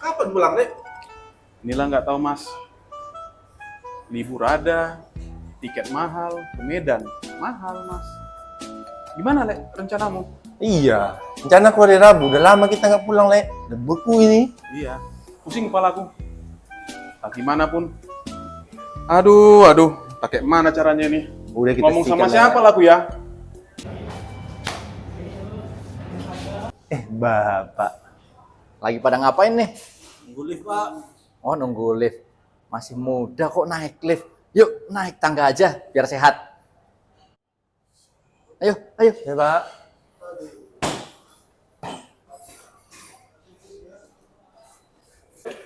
Kapan pulang, Lek? Inilah nggak tahu mas. Libur ada, tiket mahal, ke Medan mahal mas. Gimana Lek rencanamu? Iya, rencana aku hari Rabu. Udah lama kita nggak pulang, Lek. Udah beku ini. Iya, pusing kepalaku. Tak gimana pun. Aduh, pakai mana caranya nih? Udah kita Ngomong sama stiker, siapa Lek. laku ya? Bapak. Lagi pada ngapain nih? Nunggu lift, Pak. Oh, nunggu lift. Masih muda kok naik lift. Yuk, naik tangga aja biar sehat. Ayo. Ya, Pak.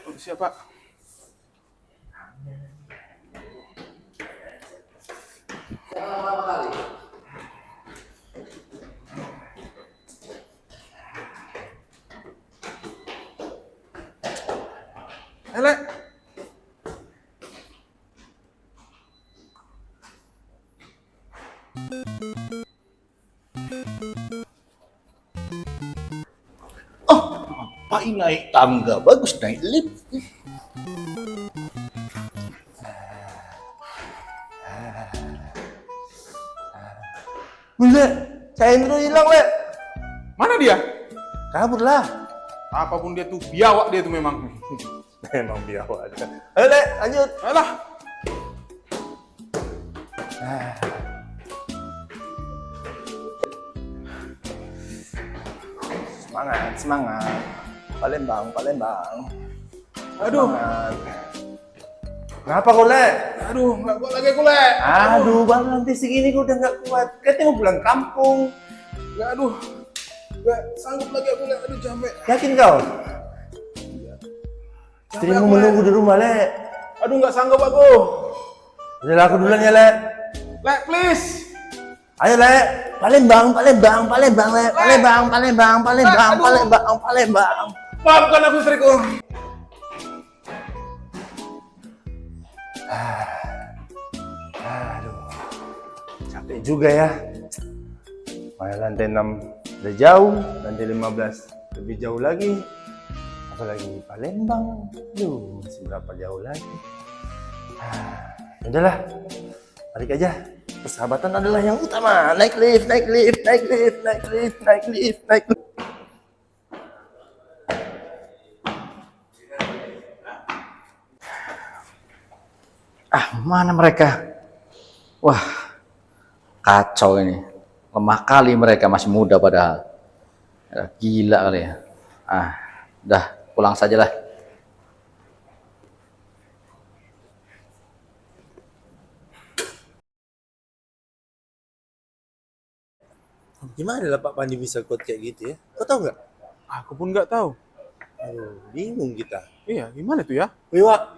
Oh, siapa? Lek. Ngapain naik tangga? Bagus naik lift. Lek, saya Indro hilang, Lek. Mana dia? Kabur lah. Apapun dia tuh, biawak dia tuh memang. Memang biawak aja. Ayo, Lek, lanjut. Alah. Semangat. Palembang. Aduh, Semangat. Kenapa kau, Lek? aduh, nggak kuat lagi aku Lek. Aduh, baru nanti segini kau udah nggak kuat. Katanya mau pulang kampung. Nggak sanggup lagi aku Lek. Aduh, capek. Yakin kau? Istrimu menunggu di rumah, Lek. Aduh, nggak sanggup aku. Udah aku duluan ya, Lek. Lek, please. Ayo, Lek. Palembang, Lek. Palembang. Maafkan aku istriku. Aduh, capek juga ya. Lantai 6 udah jauh, lantai 15 lebih jauh lagi. Apalagi Palembang, masih berapa jauh lagi. Udahlah, balik aja. Persahabatan adalah yang utama. Naik lift. Mana mereka? Wah, kacau ini. Lemah kali mereka, masih muda padahal. Gila kali ya. Udah, pulang saja lah. Gimana lah Pak Pandi bisa kuat kayak gitu ya? Kau tahu nggak? Aku pun nggak tahu. Aduh, bingung kita. Iya, gimana tuh ya? Wiwa,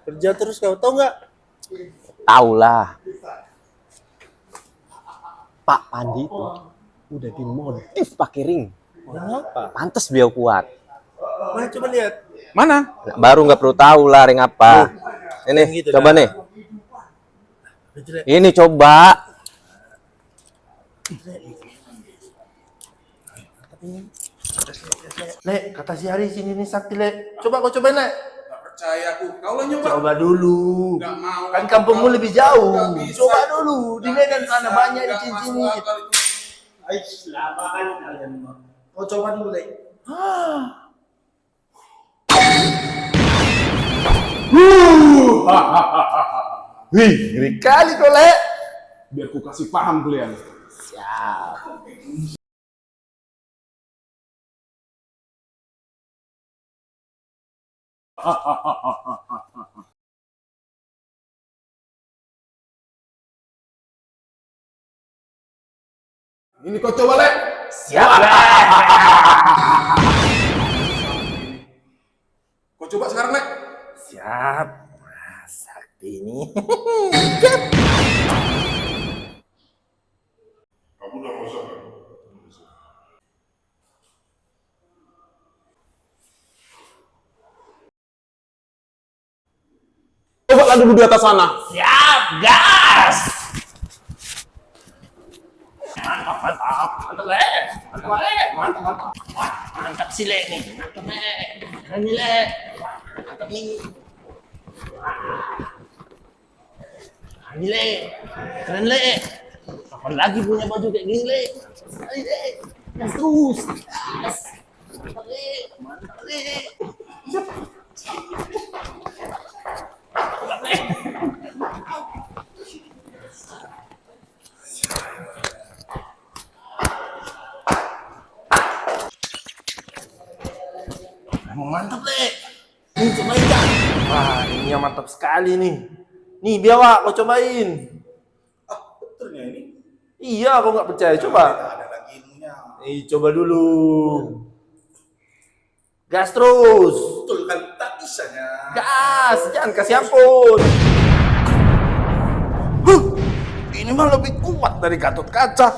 kerja terus kau tahu nggak? Tahu lah. Pak Pandi itu udah dimodif pakai ring. Kenapa? Pantes beliau kuat. Mana coba lihat. Mana? Baru nggak perlu tahu lah ring apa. Ini gitu coba dah. nih. Betul, Lek. Ini coba. Lek, kata si Hari sini nih sakti, Lek. Coba kau cobain, Lek. Nggak percaya aku. Kau lah nyoba. Coba dulu. Nggak mau. Kan kampungmu lebih jauh. Nggak bisa. Coba dulu. Di Medan sana Nggak banyak masuk cincin-cincin. akal itu. Aish, lama kan kalian. Kau coba dulu, Lek. Wih, ngeri kali kau, Lek. Biar ku kasih paham kalian. Ini kau coba Lek. Siap, Lek. Kau coba sekarang Lek. Siap. Wah, sakti ini. Kamu udah masak kan? Coba lagi dulu di atas sana. Siap, gas. Mantap, Lek. Mantap, Lek. Mantap. Wah, mantap si Lek nih. Mantap, Lek. Keren nih, Le. Mantap nih. Ini, Le. Keren, Le. Kapan lagi punya baju kayak gini, Le? Ayo, Le. Gas terus. Gas. Mantap, Le. Mantap, Le. Emang mantap, Le. Ini cobain, Kak. Wah, ini yang mantap sekali nih. Nih, biawak, kau cobain. Betulnya ini Iya, kau nggak percaya, coba. ada lagi ilmunya. Coba dulu. Gas terus. Betul kan tak bisanya. Gas, jangan kasih ampun. Huh, ini mah lebih kuat dari Gatot Kaca.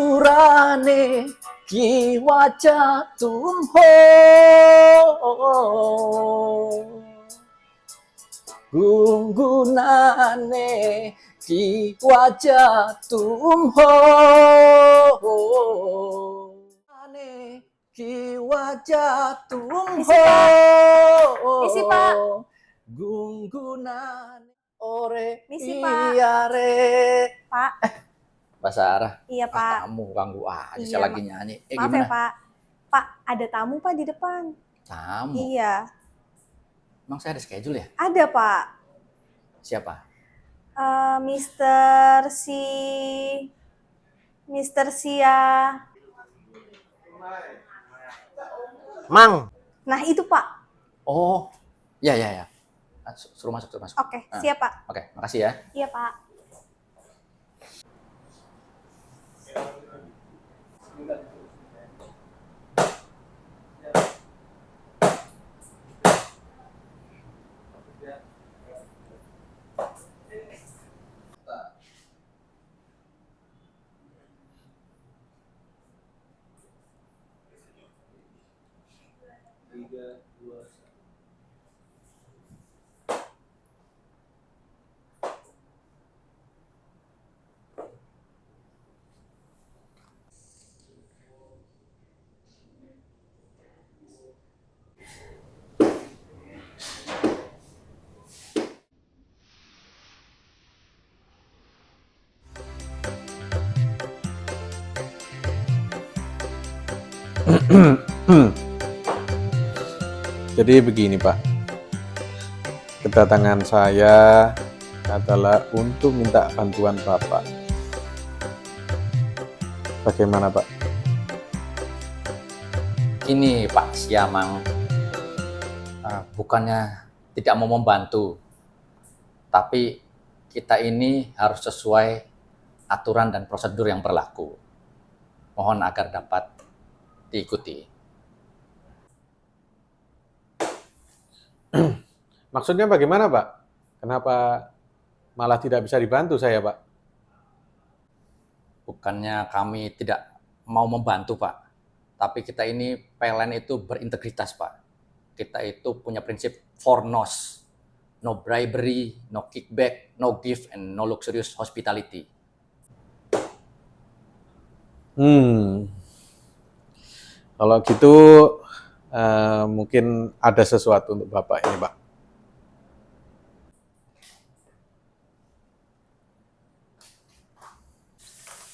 Muskurane ki wajah tumho gungunane ki wajah tumho ane ki wajah tumho Misi, Pak. gungunane ore Misi, Pak. iare Pak, bahasa Arab. iya Pak. Kamu ganggu aja, Iya, saya lagi nyanyi. Maaf Gimana? ya Pak. Pak, ada tamu Pak di depan. Tamu? Iya, Emang saya ada schedule ya? ada Pak. Siapa? Mister Sia. Mang, Nah itu Pak. Oh, ya ya ya. Suruh masuk, suruh masuk. Oke, siap Pak. Oke, makasih ya. Iya Pak. Jadi begini Pak, kedatangan saya adalah untuk minta bantuan Bapak. Bagaimana Pak? Ini Pak Siamang, bukannya tidak mau membantu, tapi kita ini harus sesuai aturan dan prosedur yang berlaku. Mohon agar dapat diikuti. Maksudnya bagaimana Pak? Kenapa malah tidak bisa dibantu saya Pak? Bukannya kami tidak mau membantu Pak, tapi kita ini PLN itu berintegritas Pak. Kita itu punya prinsip 4 NOS. No bribery, no kickback, no gift, and no luxurious hospitality. Kalau gitu mungkin ada sesuatu untuk Bapak ini, Pak.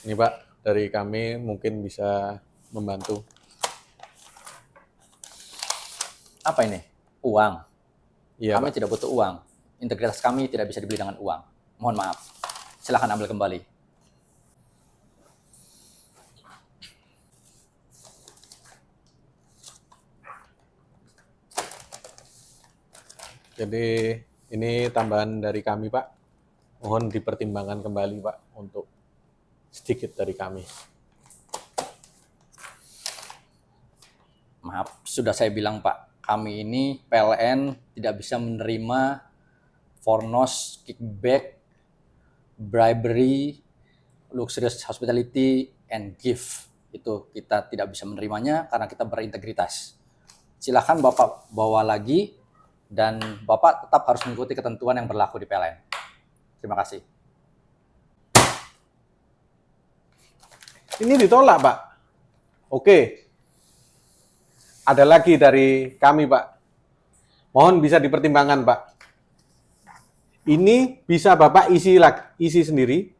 Ini Pak, dari kami mungkin bisa membantu. Apa ini? Uang. Iya, Kami Pak. tidak butuh uang. Integritas kami tidak bisa dibeli dengan uang. Mohon maaf. Silahkan ambil kembali. Jadi ini tambahan dari kami, Pak. Mohon dipertimbangkan kembali, Pak, untuk sedikit dari kami. Maaf, sudah saya bilang Pak, kami ini PLN tidak bisa menerima fornos, kickback, bribery, luxurious hospitality, and gift. Itu kita tidak bisa menerimanya karena kita berintegritas. Silakan Bapak bawa lagi dan Bapak tetap harus mengikuti ketentuan yang berlaku di PLN. Terima kasih. Ini ditolak, Pak. Oke. Ada lagi dari kami, Pak. Mohon bisa dipertimbangkan, Pak. Ini bisa Bapak isi sendiri.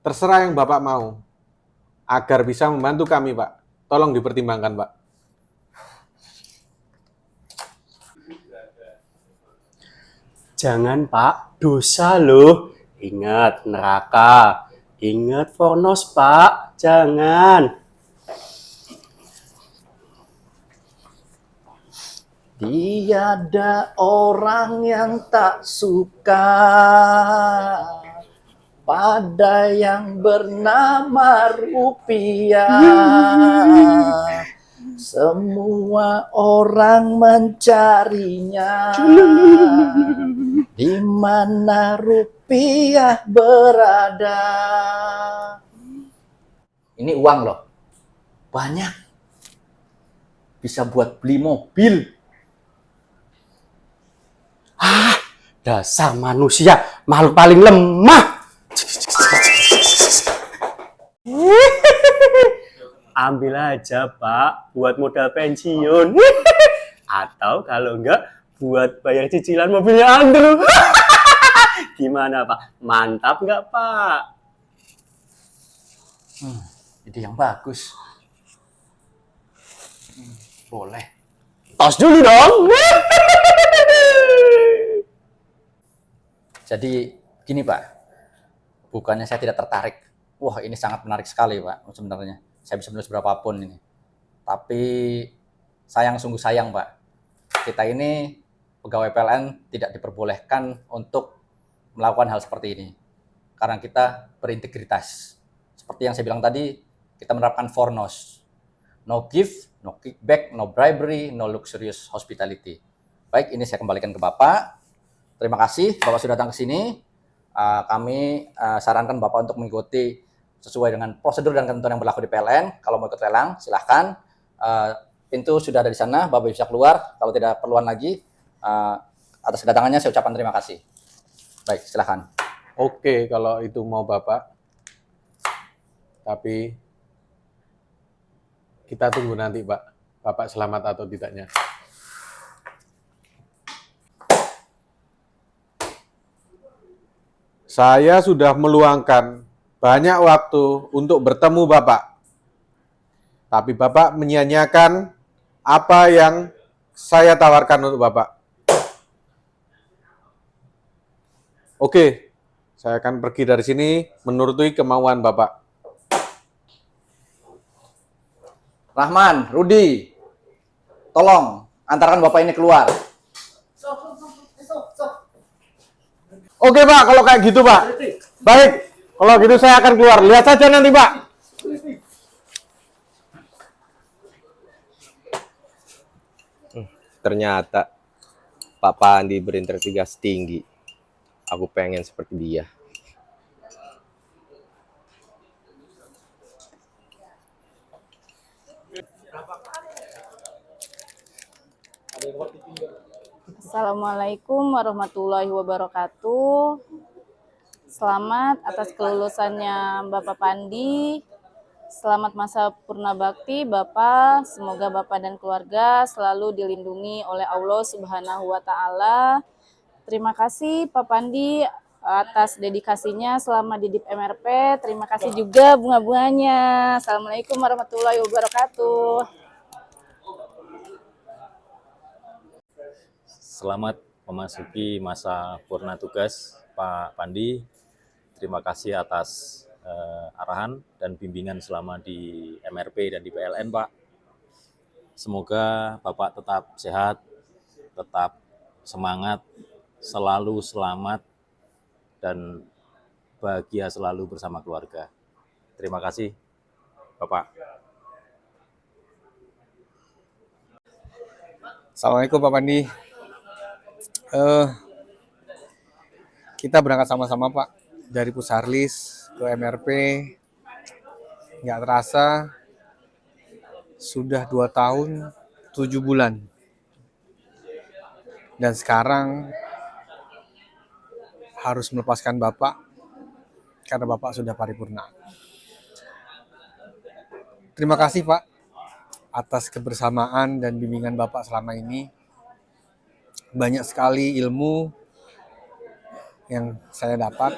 Terserah yang Bapak mau. Agar bisa membantu kami, Pak. Tolong dipertimbangkan, Pak. Jangan Pak, dosa loh. Ingat neraka. Ingat Fornos Pak, jangan. Tiada orang yang tak suka pada yang bernama rupiah. Semua orang mencarinya. Di mana rupiah berada? Ini uang loh. Banyak. Bisa buat beli mobil. Dasar manusia, makhluk paling lemah. Ambil aja Pak, buat modal pensiun. Atau kalau enggak, buat bayar cicilan mobilnya Andrew. Gimana Pak? Mantap nggak Pak? Ide yang bagus. Boleh. Tos dulu dong. Jadi gini Pak, bukannya saya tidak tertarik. Wah ini sangat menarik sekali Pak sebenarnya. Saya bisa menulis berapapun ini. Tapi sungguh sayang Pak. Kita ini pegawai PLN tidak diperbolehkan untuk melakukan hal seperti ini. Karena kita berintegritas. Seperti yang saya bilang tadi, kita menerapkan Fornos. No gift, no kickback, no bribery, no luxurious hospitality. Baik, ini saya kembalikan ke Bapak. Terima kasih Bapak sudah datang ke sini. Kami sarankan Bapak untuk mengikuti sesuai dengan prosedur dan ketentuan yang berlaku di PLN. Kalau mau ikut lelang, silahkan. Pintu sudah ada di sana, Bapak bisa keluar. Kalau tidak perluan lagi, atas kedatangannya saya ucapkan terima kasih. Baik, silahkan. Oke, kalau itu mau Bapak. Tapi kita tunggu nanti, Pak. Bapak selamat atau tidaknya. Saya sudah meluangkan banyak waktu untuk bertemu Bapak. Tapi Bapak menyia-nyiakan apa yang saya tawarkan untuk Bapak. Oke, saya akan pergi dari sini menuruti kemauan Bapak. Rahman, Rudi, tolong antarkan Bapak ini keluar. Oke Pak, kalau kayak gitu Pak. Baik, kalau gitu saya akan keluar. Lihat saja nanti Pak. Ternyata Pak Pandi berintegritas tinggi. Aku pengen seperti dia. Assalamualaikum warahmatullahi wabarakatuh. Selamat atas kelulusannya Bapak Pandi. Selamat masa purna bakti Bapak. Semoga Bapak dan keluarga selalu dilindungi oleh Allah Subhanahu wa taala. Terima kasih Pak Pandi atas dedikasinya selama di DIP MRP. Terima kasih juga bunga-bunganya. Assalamualaikum warahmatullahi wabarakatuh. Selamat memasuki masa purna tugas Pak Pandi. Terima kasih atas arahan dan bimbingan selama di MRP dan di PLN, Pak. Semoga Bapak tetap sehat, tetap semangat, selalu selamat, dan bahagia selalu bersama keluarga. Terima kasih, Bapak. Assalamualaikum Pak Pandi. Kita berangkat sama-sama Pak, dari Pusarlis ke MRP. Nggak terasa sudah 2 tahun 7 bulan. Dan sekarang harus melepaskan Bapak karena Bapak sudah paripurna. Terima kasih Pak atas kebersamaan dan bimbingan Bapak selama ini. Banyak sekali ilmu yang saya dapat,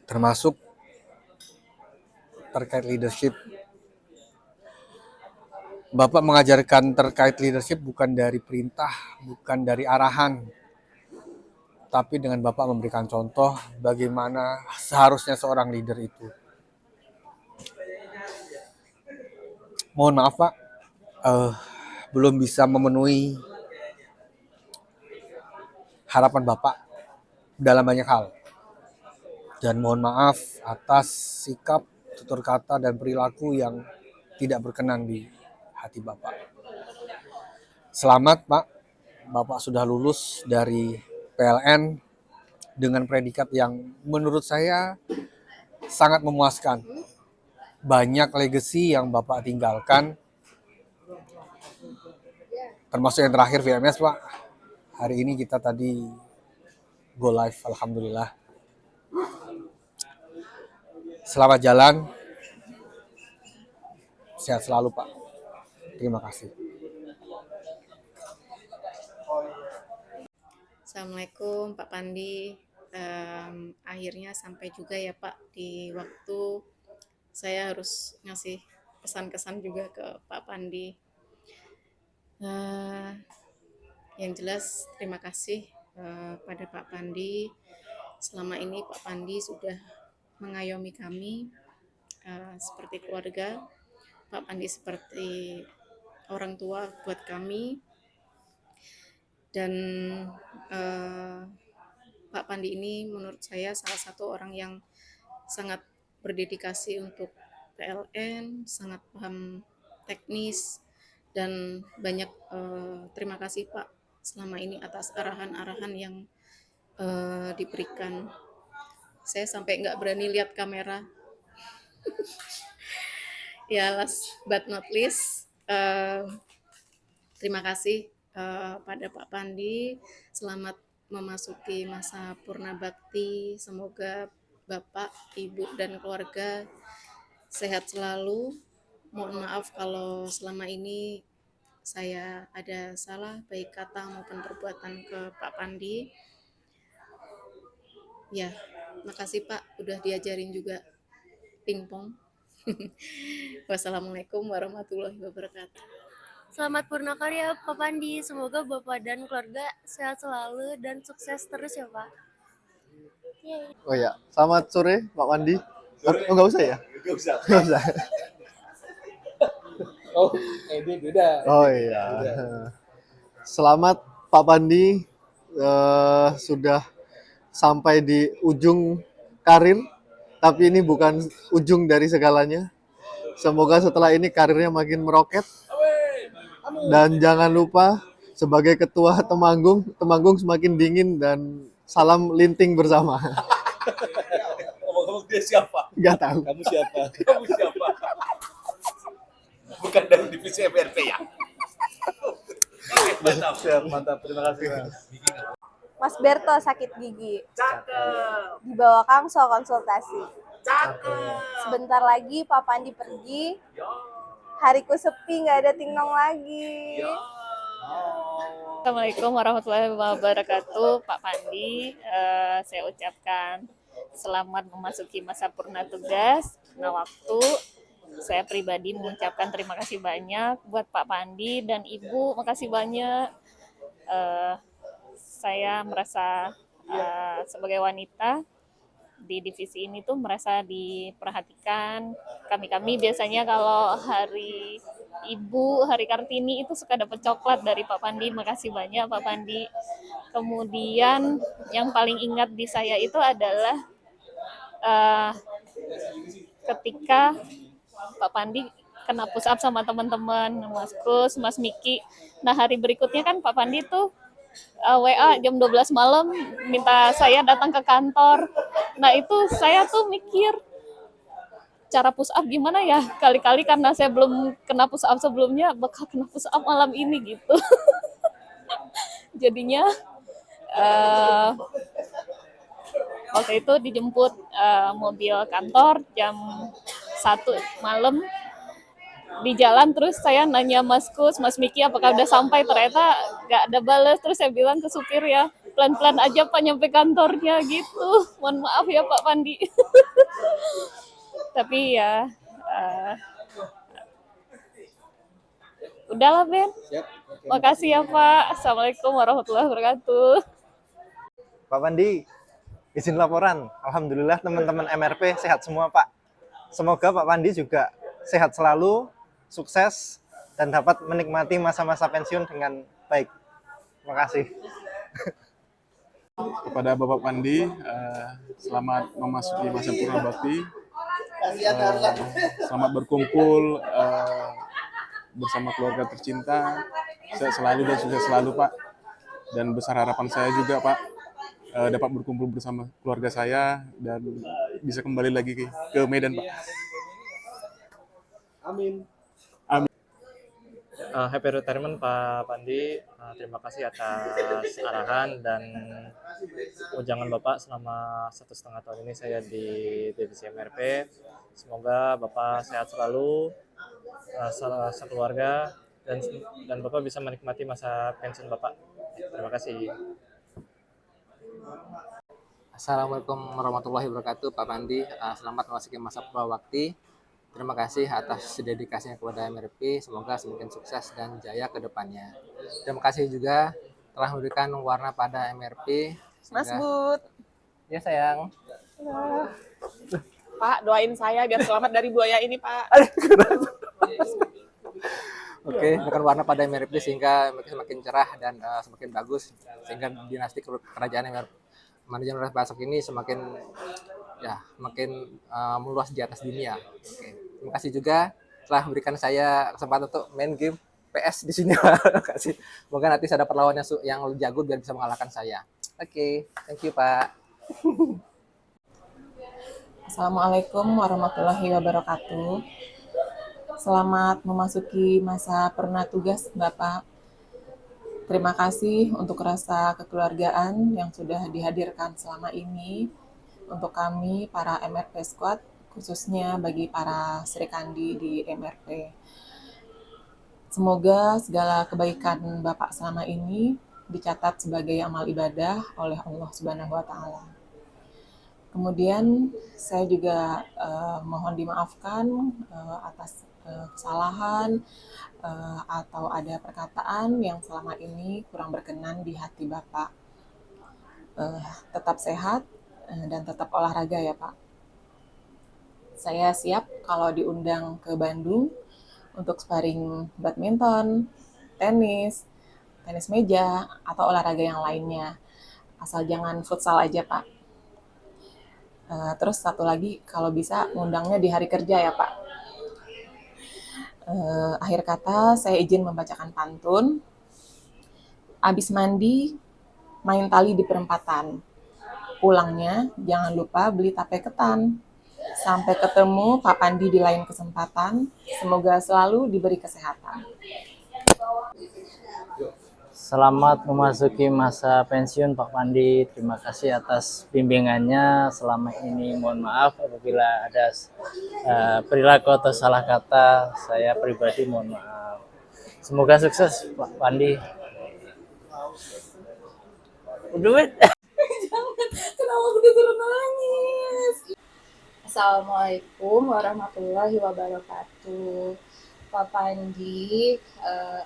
termasuk terkait leadership. Bapak mengajarkan terkait leadership bukan dari perintah, bukan dari arahan, tapi dengan Bapak memberikan contoh bagaimana seharusnya seorang leader itu. Mohon maaf Pak, belum bisa memenuhi harapan Bapak dalam banyak hal. Dan mohon maaf atas sikap, tutur kata, dan perilaku yang tidak berkenan di hati Bapak. Selamat Pak, Bapak sudah lulus dari PLN dengan predikat yang menurut saya sangat memuaskan. Banyak legacy yang Bapak tinggalkan, termasuk yang terakhir VMS Pak. Hari ini kita tadi go live, alhamdulillah. Selamat jalan, sehat selalu Pak. Terima kasih. Assalamualaikum Pak Pandi. Akhirnya sampai juga ya Pak di waktu saya harus ngasih pesan-kesan juga ke Pak Pandi. Yang jelas terima kasih pada Pak Pandi. Selama ini Pak Pandi sudah mengayomi kami seperti keluarga. Pak Pandi seperti orang tua buat kami. Dan Pak Pandi ini menurut saya salah satu orang yang sangat berdedikasi untuk PLN, sangat paham teknis, dan banyak terima kasih Pak selama ini atas arahan-arahan yang diberikan. Saya sampai nggak berani lihat kamera. Ya, last but not least, terima kasih pada Pak Pandi. Selamat memasuki masa purna bakti. Semoga Bapak, Ibu, dan keluarga sehat selalu. Mohon maaf kalau selama ini saya ada salah baik kata maupun perbuatan ke Pak Pandi. Ya, makasih Pak udah diajarin juga pingpong. Wassalamualaikum warahmatullahi wabarakatuh. Selamat purna karya Pak Pandi. Semoga Bapak dan keluarga sehat selalu dan sukses terus ya Pak. Yeay. Oh ya, selamat sore Pak Pandi. Oh, nggak usah ya? Nggak usah. Nggak usah. Oh, ini beda. Oh iya. Selamat Pak Pandi, sudah sampai di ujung karir, tapi ini bukan ujung dari segalanya. Semoga setelah ini karirnya makin meroket. Dan jangan lupa sebagai ketua Temanggung semakin dingin, dan salam linting bersama. Ngomong-ngomong dia siapa? Nggak tahu. Kamu siapa? Kamu siapa? Bukan dari divisi MRP ya? Mantap, siap, mantap. Terima kasih Mas. Mas Berto sakit gigi. Cakep. Dibawa Kangso konsultasi. Sebentar lagi Pak Pandi pergi. Hariku sepi, nggak ada Ting Nong lagi. Assalamualaikum warahmatullahi wabarakatuh, Pak Pandi. Saya ucapkan selamat memasuki masa purna tugas. Nah, waktu saya pribadi mengucapkan terima kasih banyak buat Pak Pandi dan Ibu. Makasih banyak. Saya merasa sebagai wanita di divisi ini tuh merasa diperhatikan. Kami biasanya kalau hari Ibu, hari Kartini itu suka dapat coklat dari Pak Pandi. Makasih banyak Pak Pandi. Kemudian yang paling ingat di saya itu adalah ketika Pak Pandi kena push up sama teman-teman, Mas Kus, Mas Miki. Nah, hari berikutnya kan Pak Pandi tuh WA jam 12 malam minta saya datang ke kantor. Nah, itu saya tuh mikir cara push up gimana ya, kali-kali karena saya belum kena push up sebelumnya, bakal kena push up malam ini gitu. Jadinya waktu itu dijemput mobil kantor jam 1 malam. Di jalan terus saya nanya Mas Kus, Mas Miki apakah udah sampai, ternyata nggak ada balas. Terus saya bilang ke supir ya, pelan-pelan aja Pak nyampe kantornya gitu. Mohon maaf ya Pak Pandi. Tapi ya udahlah Ben. Makasih ya Pak. Assalamualaikum warahmatullahi wabarakatuh. Pak Pandi, izin laporan. Alhamdulillah teman-teman MRP sehat semua Pak. Semoga Pak Pandi juga sehat selalu, sukses, dan dapat menikmati masa-masa pensiun dengan baik. Terima kasih. Kepada Bapak Pandi, selamat memasuki masa purna bakti. Selamat berkumpul bersama keluarga tercinta. Sehat selalu dan sukses selalu Pak. Dan besar harapan saya juga Pak, dapat berkumpul bersama keluarga saya dan bisa kembali lagi ke Medan Pak. Amin. Happy retirement Pak Pandi. Terima kasih atas arahan dan ujangan Bapak selama 1,5 tahun ini saya di divisi MRP. Semoga Bapak sehat selalu, sekeluarga, dan Bapak bisa menikmati masa pensiun Bapak. Terima kasih. Assalamualaikum warahmatullahi wabarakatuh Pak Pandi. Selamat memasuki masa purwakti. Terima kasih atas dedikasinya kepada MRP. Semoga semakin sukses dan jaya ke depannya. Terima kasih juga telah memberikan warna pada MRP. Mas Bud. Ya sayang. Pak, doain saya biar selamat dari buaya ini, Pak. Oke, memberikan warna pada MRP sehingga semakin cerah dan semakin bagus. Sehingga dinasti kerajaan MRP manajemen Basok ini semakin makin meluas di atas dunia. Oke. Terima kasih juga telah memberikan saya kesempatan untuk main game PS di sini. Terima kasih. Semoga nanti saya dapat lawan yang lebih jago biar bisa mengalahkan saya. Oke, thank you Pak. Assalamualaikum warahmatullahi wabarakatuh. Selamat memasuki masa purna tugas Bapak. Terima kasih untuk rasa kekeluargaan yang sudah dihadirkan selama ini untuk kami para MRP Squad, khususnya bagi para Serikandi di MRP. Semoga segala kebaikan Bapak selama ini dicatat sebagai amal ibadah oleh Allah Subhanahu wa Ta'ala. Kemudian saya juga mohon dimaafkan atas kesalahan atau ada perkataan yang selama ini kurang berkenan di hati Bapak. Tetap sehat dan tetap olahraga ya Pak. Saya siap kalau diundang ke Bandung untuk sparring badminton, tenis meja, atau olahraga yang lainnya. Asal jangan futsal aja Pak. Terus satu lagi, kalau bisa ngundangnya di hari kerja ya Pak. Akhir kata, saya izin membacakan pantun. Abis mandi, main tali di perempatan. Pulangnya, jangan lupa beli tape ketan. Sampai ketemu Pak Pandi di lain kesempatan. Semoga selalu diberi kesehatan. Selamat memasuki masa pensiun Pak Pandi. Terima kasih atas bimbingannya selama ini. Mohon maaf apabila ada perilaku atau salah kata. Saya pribadi mohon maaf. Semoga sukses Pak Pandi. Udah, Kenapa aku disuruh nangis? Assalamualaikum warahmatullahi wabarakatuh. Pak Pandi,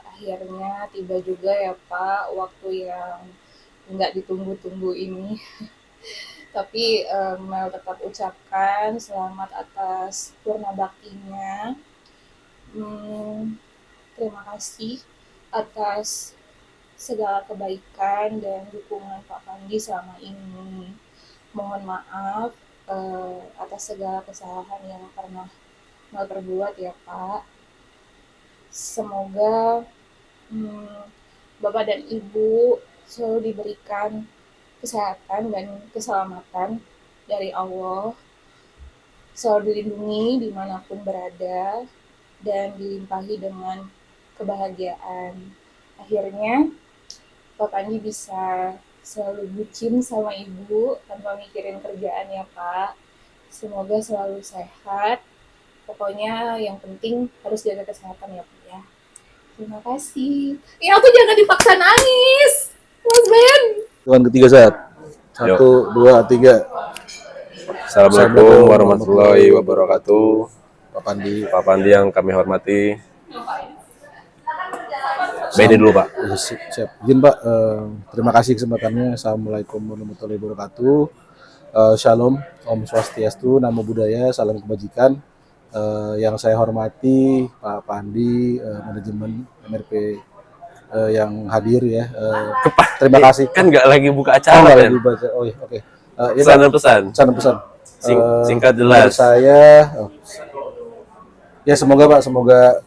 akhirnya tiba juga ya Pak, waktu yang nggak ditunggu-tunggu ini. Tapi Mel tetap ucapkan selamat atas purna baktinya. Terima kasih atas segala kebaikan dan dukungan Pak Pandi selama ini. Mohon maaf atas segala kesalahan yang pernah Mel perbuat ya Pak. Semoga Bapak dan Ibu selalu diberikan kesehatan dan keselamatan dari Allah, selalu dilindungi dimanapun berada, dan dilimpahi dengan kebahagiaan. Akhirnya, Pak Pandi bisa selalu bucin sama Ibu tanpa mikirin kerjaan ya Pak. Semoga selalu sehat. Pokoknya yang penting harus jaga kesehatan ya Pak ya. Terima kasih. Ya aku jangan dipaksa nangis, Mas Ben. Tuan ketiga saat. 1, 2, 3. Assalamualaikum warahmatullahi wabarakatuh. Pak Pandi. Pak Pandi yang kami hormati. Bedi dulu Pak. Siap. Izin Pak, terima kasih kesempatannya. Assalamualaikum warahmatullahi wabarakatuh. Shalom, Om Swastiastu, Namo Buddhaya, salam kebajikan. Yang saya hormati Pak Pandi, manajemen MRP yang hadir ya. Terima kasih. Kan nggak lagi buka acara nggak kan? lagi baca. Oh iya, oke. Pesan dan pesan. Pesan dan pesan. Singkat jelas. Dari saya, ya semoga Pak, semoga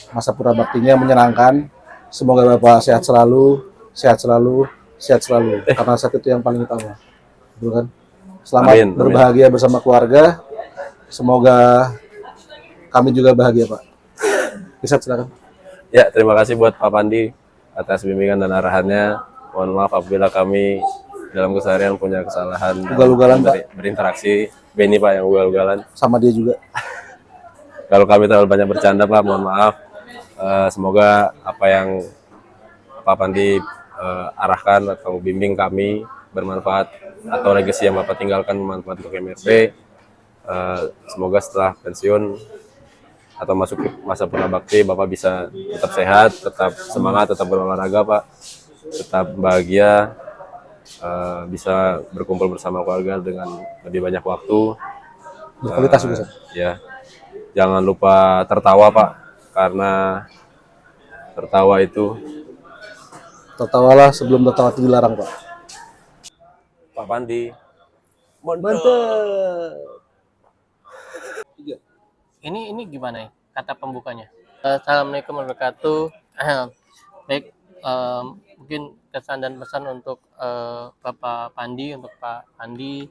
masa purna baktinya menyenangkan. Semoga Bapak sehat selalu, sehat selalu, sehat selalu. Karena sakit itu yang paling utama, betul kan? Selamat Amin, berbahagia bersama keluarga. Semoga kami juga bahagia Pak. Bisa silakan. Ya, terima kasih buat Pak Pandi atas bimbingan dan arahannya. Mohon maaf apabila kami dalam keseharian punya kesalahan Ugal-ugalan, Pak. berinteraksi. Benny Pak yang ugal-ugalan. Sama dia juga. Kalau kami terlalu banyak bercanda Pak, mohon maaf. Semoga apa yang Pak Pandi arahkan atau bimbing kami bermanfaat, atau legasi yang Bapak tinggalkan bermanfaat untuk MRP. Semoga setelah pensiun atau masuk masa purna bakti Bapak bisa tetap sehat, tetap semangat, tetap berolahraga Pak, tetap bahagia, bisa berkumpul bersama keluarga dengan lebih banyak waktu. Berkualitas juga. Ya, jangan lupa tertawa Pak, karena tertawa itu. Tertawalah sebelum tertawa itu dilarang Pak. Pak Pandi. Mantap. Ini gimana ya kata pembukanya? Assalamualaikum warahmatullahi wabarakatuh. Baik, mungkin kesan dan pesan untuk Bapak Pandi, untuk Pak Pandi.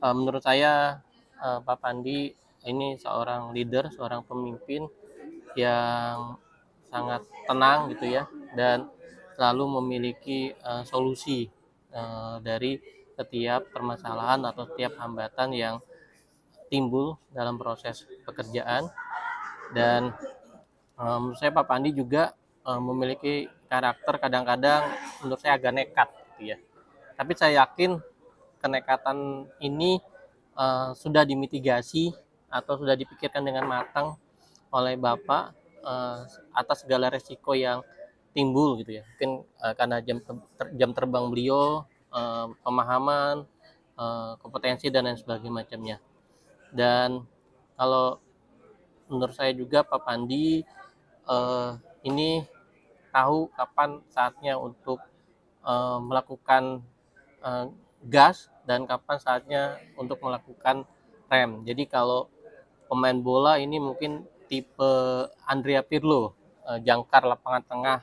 Menurut saya Pak Pandi ini seorang leader, seorang pemimpin yang sangat tenang gitu ya, dan selalu memiliki solusi dari setiap permasalahan atau setiap hambatan yang timbul dalam proses pekerjaan. Dan menurut saya Pak Pandi juga memiliki karakter kadang-kadang menurut saya agak nekat gitu ya. Tapi saya yakin kenekatan ini sudah dimitigasi atau sudah dipikirkan dengan matang oleh Bapak atas segala resiko yang timbul gitu ya. Mungkin karena jam terbang beliau, pemahaman, kompetensi dan lain sebagainya macamnya. Dan kalau menurut saya juga Pak Pandi ini tahu kapan saatnya untuk melakukan gas dan kapan saatnya untuk melakukan rem. Jadi kalau pemain bola ini mungkin tipe Andrea Pirlo, jangkar lapangan tengah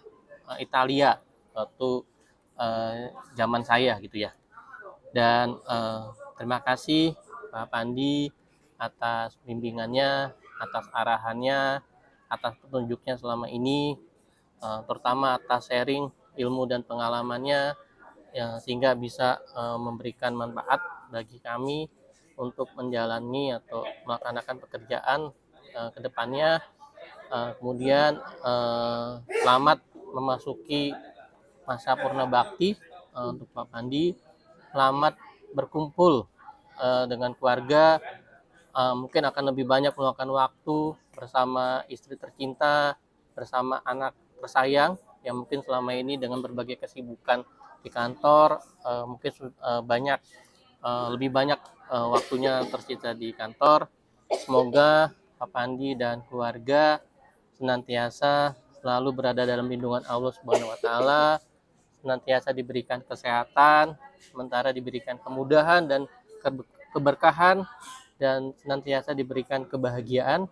Italia waktu zaman saya gitu ya. Dan terima kasih Pak Pandi atas bimbingannya, atas arahannya, atas petunjuknya selama ini. terutama atas sharing ilmu dan pengalamannya, ya, sehingga bisa memberikan manfaat bagi kami untuk menjalani atau melaksanakan pekerjaan ke depannya. Kemudian selamat memasuki masa purna bakti untuk Pak Pandi. Selamat berkumpul dengan keluarga. Mungkin akan lebih banyak meluangkan waktu bersama istri tercinta, bersama anak tersayang yang mungkin selama ini dengan berbagai kesibukan di kantor mungkin lebih banyak waktunya tersisa di kantor. Semoga Pak Pandi dan keluarga senantiasa selalu berada dalam lindungan Allah Subhanahu wa taala, senantiasa diberikan kesehatan, sementara diberikan kemudahan dan keberkahan, dan senantiasa diberikan kebahagiaan.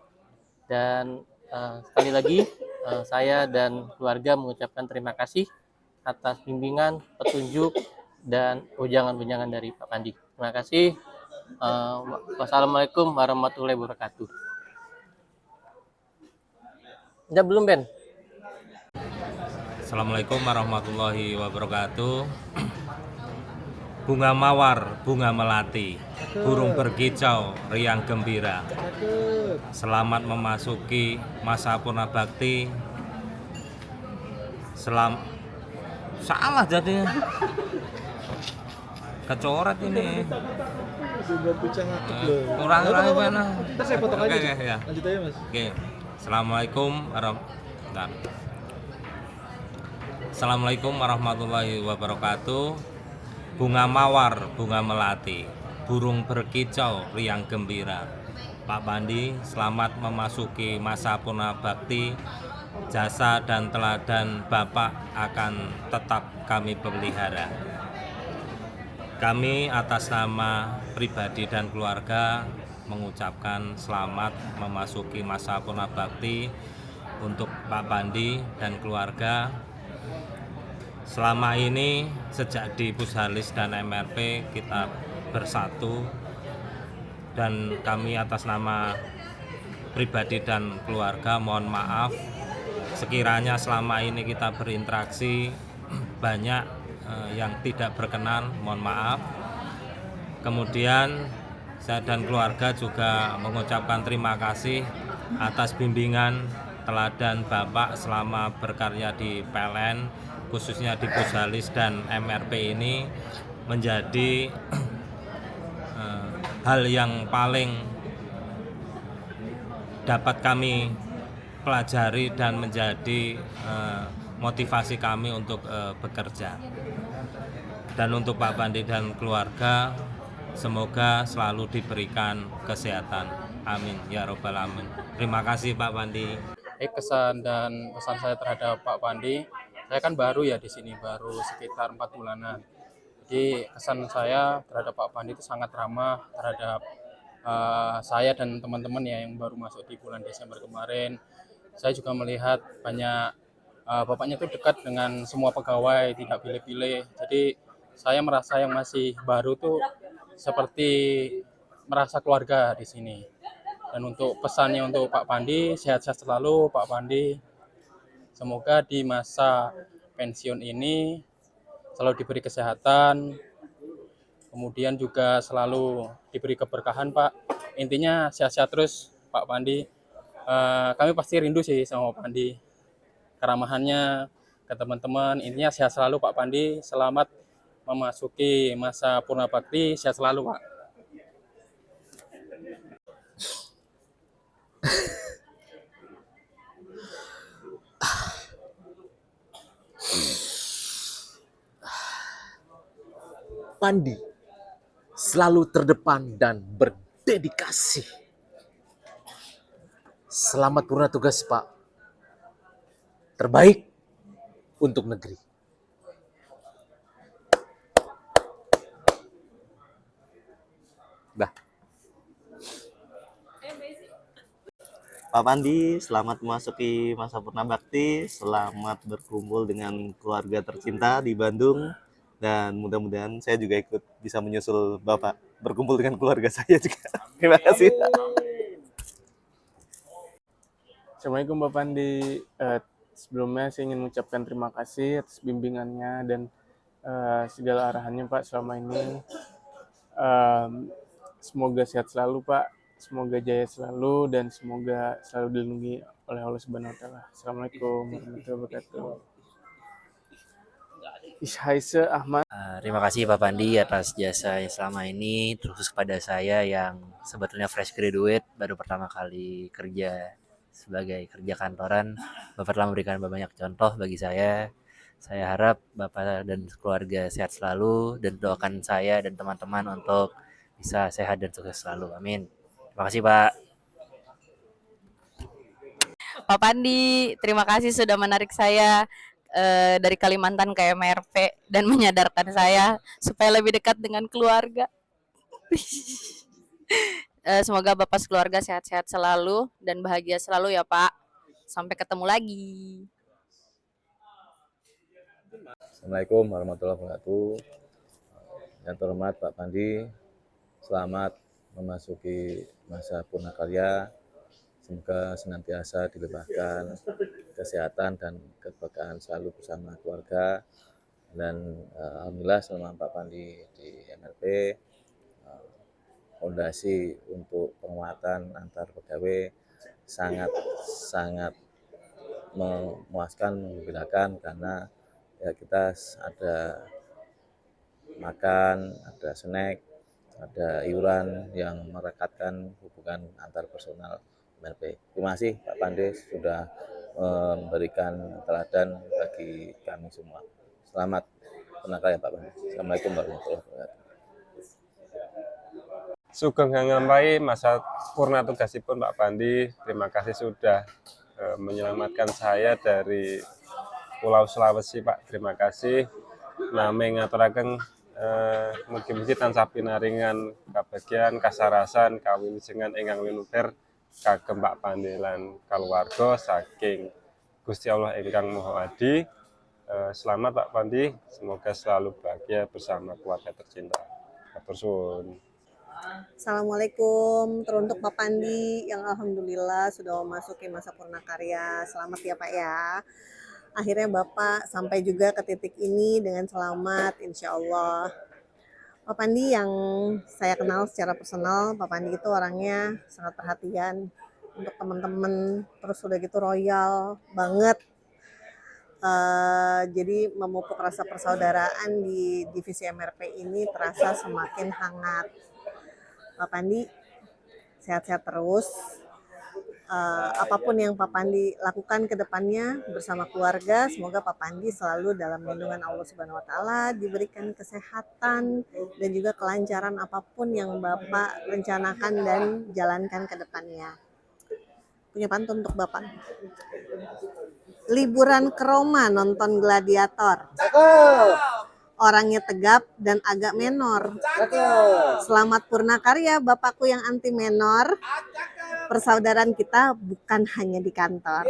Dan sekali lagi saya dan keluarga mengucapkan terima kasih atas bimbingan, petunjuk, dan ujangan-ujangan dari Pak Pandi. Terima kasih. Wassalamualaikum warahmatullahi wabarakatuh. Udah belum, Ben? Assalamualaikum warahmatullahi wabarakatuh. Bunga mawar, bunga melati, burung berkicau, riang gembira. Selamat memasuki masa purna bakti. Salah jadinya. Kecoret ini. Kurang mana? Ntar saya potong aja. Oke, ya. Lanjut aja, Mas. Oke. Assalamualaikum warahmatullahi wabarakatuh. Bunga mawar, bunga melati, burung berkicau, riang gembira. Pak Pandi, selamat memasuki masa purna bakti. Jasa dan teladan Bapak akan tetap kami pelihara. Kami atas nama pribadi dan keluarga mengucapkan selamat memasuki masa purna bakti untuk Pak Pandi dan keluarga. Selama ini sejak di Pushalis dan MRP kita bersatu, dan kami atas nama pribadi dan keluarga mohon maaf sekiranya selama ini kita berinteraksi banyak yang tidak berkenan, mohon maaf. Kemudian saya dan keluarga juga mengucapkan terima kasih atas bimbingan teladan Bapak selama berkarya di PLN, khususnya di Pushalis dan MRP ini menjadi hal yang paling dapat kami pelajari dan menjadi motivasi kami untuk bekerja. Dan untuk Pak Pandi dan keluarga, semoga selalu diberikan kesehatan. Amin ya robbal alamin. Terima kasih Pak Pandi. Kesan dan pesan saya terhadap Pak Pandi, saya kan baru ya di sini, baru sekitar 4 bulanan. Jadi kesan saya terhadap Pak Pandi itu sangat ramah terhadap saya dan teman-teman ya yang baru masuk di bulan Desember kemarin. Saya juga melihat banyak Bapaknya itu dekat dengan semua pegawai, tidak pilih-pilih. Jadi saya merasa yang masih baru tuh seperti merasa keluarga di sini. Dan untuk pesannya untuk Pak Pandi, sehat-sehat selalu Pak Pandi. Semoga di masa pensiun ini selalu diberi kesehatan, kemudian juga selalu diberi keberkahan Pak. Intinya sehat-sehat terus Pak Pandi. Kami pasti rindu sih sama Pak Pandi, keramahannya ke teman-teman. Intinya sehat selalu Pak Pandi. Selamat memasuki masa purna bakti, sehat selalu Pak. Pandi selalu terdepan dan berdedikasi. Selamat purna tugas Pak. Terbaik untuk negeri. Dah. Pak Pandi, selamat memasuki masa purna bakti, selamat berkumpul dengan keluarga tercinta di Bandung, dan mudah-mudahan saya juga ikut bisa menyusul Bapak berkumpul dengan keluarga saya juga. Terima kasih. Assalamualaikum Bapak Pandi. Sebelumnya saya ingin mengucapkan terima kasih atas bimbingannya dan segala arahannya Pak selama ini. Semoga sehat selalu Pak, semoga jaya selalu dan semoga selalu dilindungi oleh Allah Subhanahu wa taala. Assalamualaikum warahmatullahi wabarakatuh. Ishaise Ahmad. Terima kasih Pak Pandi atas jasa selama ini, terus kepada saya yang sebetulnya fresh graduate, baru pertama kali kerja sebagai kerja kantoran. Bapak telah memberikan banyak contoh bagi saya. Saya harap Bapak dan keluarga sehat selalu dan doakan saya dan teman-teman untuk bisa sehat dan sukses selalu. Amin. Terima kasih Pak. Pak Pandi, terima kasih sudah menarik saya dari Kalimantan ke MRP dan menyadarkan saya supaya lebih dekat dengan keluarga. Semoga Bapak sekeluarga sehat-sehat selalu dan bahagia selalu ya Pak. Sampai ketemu lagi. Assalamualaikum warahmatullahi wabarakatuh. Yang terhormat Pak Pandi, selamat memasuki masa purnakarya. Semoga senantiasa dilimpahkan kesehatan dan keberkahan selalu bersama keluarga. Dan alhamdulillah selama Pak Pandi di MRP, fondasi untuk penguatan antar pegawai sangat memuaskan, menggembirakan karena ya kita ada makan, ada snack, ada iuran yang merekatkan hubungan antar personal MRP. Terima kasih Pak Pandi sudah memberikan teladan bagi kami semua. Selamat purnakarya Pak Pandi. Assalamualaikum warahmatullahi wabarakatuh. Sugeng ngampai masa purna tugasipun Pak Pandi. Terima kasih sudah menyelamatkan saya dari Pulau Sulawesi Pak. Terima kasih. Nami ngaturaken mugi-mugi tansah pinaringan kabagian kasarasan kawilujengan ingkang linuker kagem Pak Pandi lan kaluwarga saking Gusti Allah ingkang Maha Adi. Selamat Pak Pandi, semoga selalu bahagia bersama keluarga tercinta. Hatur suwun. Assalamualaikum, teruntuk Pak Pandi yang alhamdulillah sudah memasuki masa purnakarya. Selamat ya Pak ya. Akhirnya Bapak sampai juga ke titik ini dengan selamat, insya Allah. Pak Pandi yang saya kenal secara personal, Pak Pandi itu orangnya sangat perhatian untuk teman-teman, terus udah gitu royal banget. Jadi memupuk rasa persaudaraan di divisi MRP ini terasa semakin hangat. Pak Pandi sehat-sehat terus. Apapun yang Pak Pandi lakukan ke depannya bersama keluarga, semoga Pak Pandi selalu dalam lindungan Allah Subhanahu wa taala, diberikan kesehatan dan juga kelancaran apapun yang Bapak rencanakan dan jalankan ke depannya. Punya pantun untuk Bapak. Liburan ke Roma nonton Gladiator. Orangnya tegap dan agak menor. Selamat purnakarya Bapakku yang anti menor. Persaudaraan kita bukan hanya di kantor.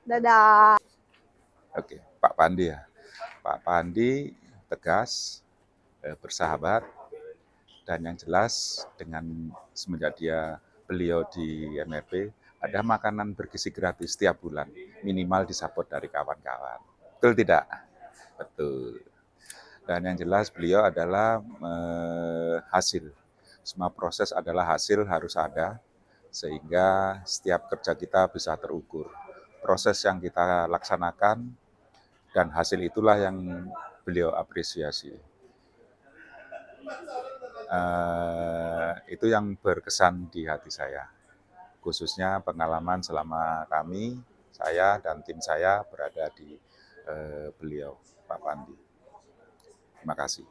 Dadah. Oke, Pak Pandi ya. Pak Pandi tegas, bersahabat, dan yang jelas dengan semenjak beliau di MRP, ada makanan bergizi gratis setiap bulan, minimal disupport dari kawan-kawan. Betul tidak? Betul. Dan yang jelas beliau adalah hasil. Semua proses adalah hasil harus ada, sehingga setiap kerja kita bisa terukur. Proses yang kita laksanakan dan hasil itulah yang beliau apresiasi. Itu yang berkesan di hati saya. Khususnya pengalaman selama saya dan tim saya berada di beliau, Pak Pandi. Terima kasih.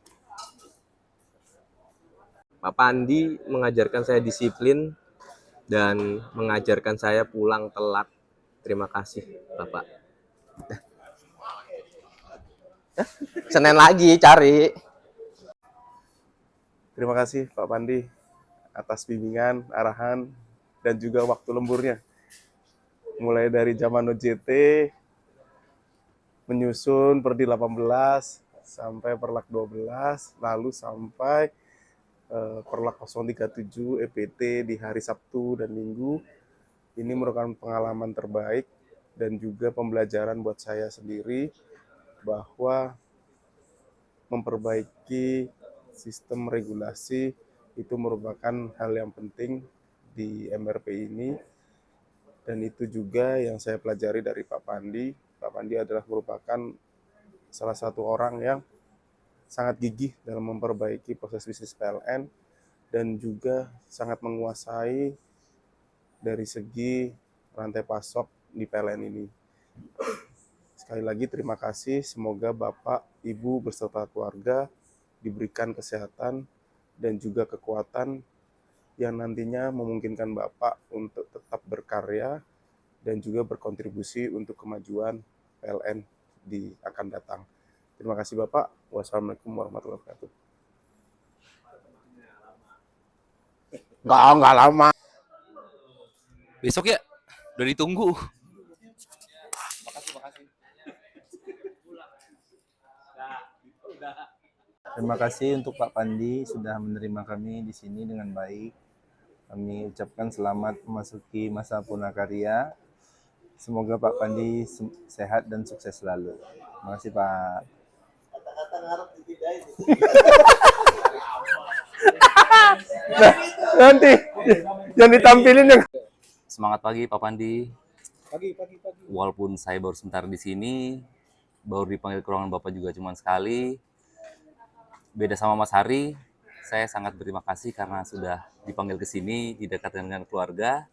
Pak Pandi mengajarkan saya disiplin dan mengajarkan saya pulang telat. Terima kasih, Bapak. Senin lagi cari. Terima kasih Pak Pandi atas bimbingan, arahan, dan juga waktu lemburnya. Mulai dari zaman OJT, menyusun Perdi 18, sampai Perlak 12, lalu sampai Perlak 037 EPT di hari Sabtu dan Minggu. Ini merupakan pengalaman terbaik dan juga pembelajaran buat saya sendiri bahwa memperbaiki sistem regulasi itu merupakan hal yang penting di MRP ini, dan itu juga yang saya pelajari dari Pak Pandi. Pak Pandi adalah merupakan salah satu orang yang sangat gigih dalam memperbaiki proses bisnis PLN dan juga sangat menguasai dari segi rantai pasok di PLN ini. Sekali lagi terima kasih, semoga Bapak, Ibu beserta keluarga diberikan kesehatan dan juga kekuatan yang nantinya memungkinkan Bapak untuk tetap berkarya dan juga berkontribusi untuk kemajuan PLN di akan datang. Terima kasih Bapak. Wassalamualaikum warahmatullahi wabarakatuh. Enggak lama. Besok ya, udah ditunggu. Terima kasih untuk Pak Pandi sudah menerima kami di sini dengan baik. Kami ucapkan selamat memasuki masa purnakarya. Semoga Pak Pandi sehat dan sukses selalu. Terima kasih Pak. Nanti yang ditampilin yang Semangat pagi Pak Pandi. Pagi. Walaupun saya baru sebentar di sini, baru dipanggil ke ruangan Bapak juga cuma sekali. Beda sama Mas Hari, saya sangat berterima kasih karena sudah dipanggil ke sini, didekatkan dengan keluarga.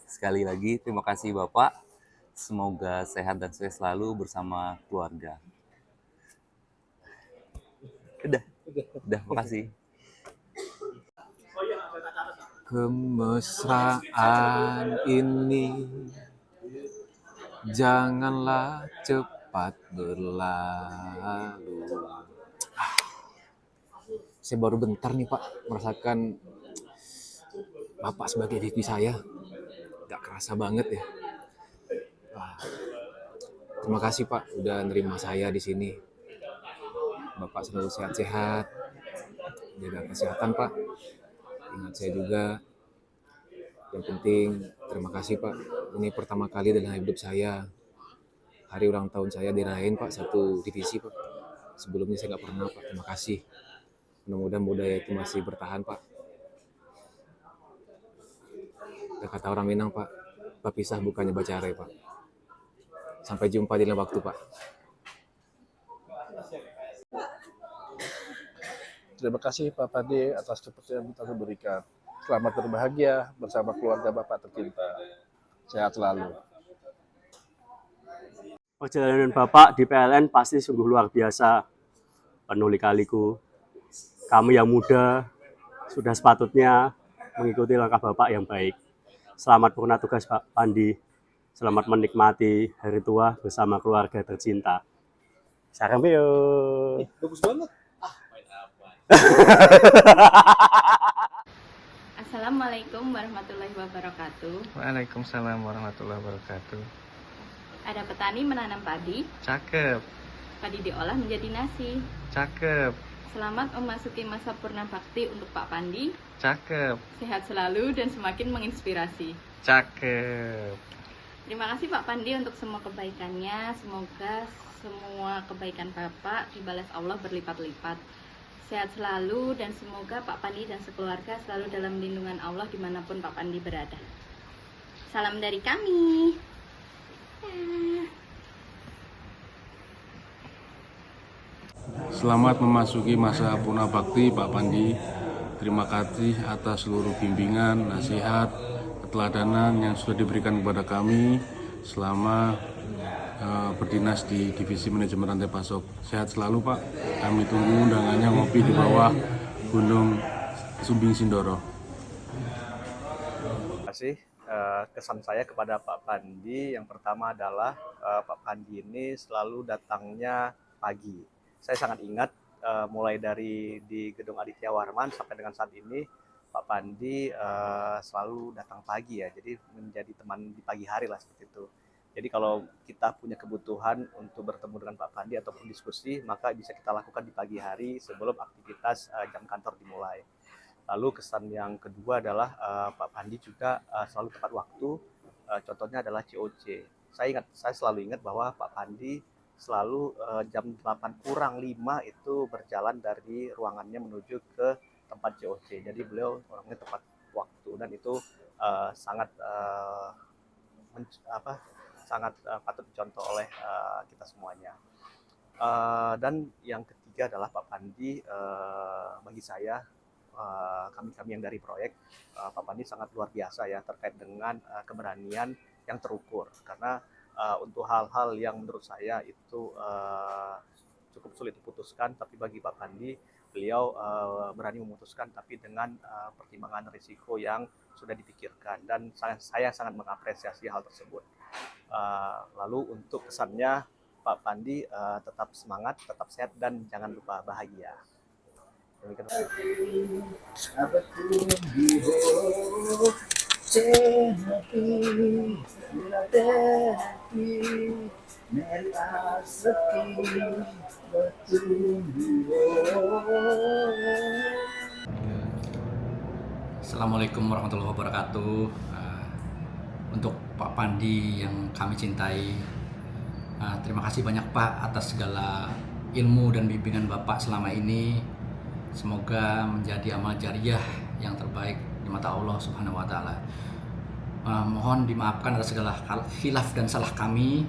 Sekali lagi terima kasih Bapak. Semoga sehat dan sukses selalu bersama keluarga. Udah, makasih. Kemesraan ini janganlah cepat berlalu. Saya baru bentar nih Pak merasakan Bapak sebagai DP saya. Gak kerasa banget ya. Wah, terima kasih Pak udah nerima saya di sini. Bapak selalu sehat-sehat, jaga kesehatan Pak. Ingat saya juga. Yang penting terima kasih Pak. Ini pertama kali dalam hidup saya. Hari ulang tahun saya dirayain Pak, satu divisi Pak. Sebelumnya saya nggak pernah Pak. Terima kasih. Mudah-mudahan budaya itu masih bertahan Pak. Dan kata orang Minang Pak, berpisah bukannya bercerai Pak. Sampai jumpa di lain waktu Pak. Terima kasih Pak Pandi atas kepercayaan yang telah berikan. Selamat berbahagia bersama keluarga Bapak tercinta. Sehat selalu. perjalanan Bapak di PLN pasti sungguh luar biasa. Penuh lika-liku. Kami yang muda sudah sepatutnya mengikuti langkah Bapak yang baik. Selamat purna tugas Pak Pandi. Selamat menikmati hari tua bersama keluarga tercinta. Sarang Beo. Bagus banget. Assalamualaikum warahmatullahi wabarakatuh. Waalaikumsalam warahmatullahi wabarakatuh. Ada petani menanam padi, Cakep, padi diolah menjadi nasi. cakep, Selamat memasuki masa purna bakti untuk Pak Pandi. cakep, Sehat selalu dan semakin menginspirasi. cakep. Terima kasih Pak Pandi untuk semua kebaikannya. Semoga semua kebaikan Bapak dibalas Allah berlipat-lipat. Sehat selalu dan semoga Pak Pandi dan sekeluarga selalu dalam lindungan Allah dimanapun Pak Pandi berada. Salam dari kami. Selamat memasuki masa purna bakti Pak Pandi. Terima kasih atas seluruh bimbingan, nasihat, keteladanan yang sudah diberikan kepada kami selama berdinas di Divisi Manajemen Rantai Pasok. Sehat selalu Pak. Kami tunggu undangannya ngopi di bawah Gunung Sumbing Sindoro. Terima kasih. Kesan saya kepada Pak Pandi yang pertama adalah Pak Pandi ini selalu datangnya pagi. Saya sangat ingat mulai dari di Gedung Aditya Warman sampai dengan saat ini Pak Pandi selalu datang pagi ya. Jadi menjadi teman di pagi hari lah seperti itu. Jadi kalau kita punya kebutuhan untuk bertemu dengan Pak Pandi ataupun diskusi, maka bisa kita lakukan di pagi hari sebelum aktivitas jam kantor dimulai. Lalu kesan yang kedua adalah Pak Pandi juga selalu tepat waktu. Contohnya adalah COC. Saya selalu ingat bahwa Pak Pandi selalu jam 8 kurang 5 itu berjalan dari ruangannya menuju ke tempat COC. Jadi beliau orangnya tepat waktu dan itu sangat patut dicontoh oleh kita semuanya. Dan yang ketiga adalah Pak Pandi bagi saya, kami yang dari proyek, Pak Pandi sangat luar biasa ya terkait dengan keberanian yang terukur, karena untuk hal-hal yang menurut saya itu cukup sulit diputuskan, tapi bagi Pak Pandi beliau berani memutuskan tapi dengan pertimbangan risiko yang sudah dipikirkan, dan saya sangat mengapresiasi hal tersebut. Lalu untuk kesannya, Pak Pandi tetap semangat, tetap sehat, dan jangan lupa bahagia. Assalamualaikum warahmatullahi wabarakatuh. Untuk Pak Pandi yang kami cintai, terima kasih banyak Pak atas segala ilmu dan bimbingan Bapak selama ini. Semoga menjadi amal jariah yang terbaik di mata Allah Subhanahu wa Ta'ala. Mohon dimaafkan atas segala khilaf dan salah kami.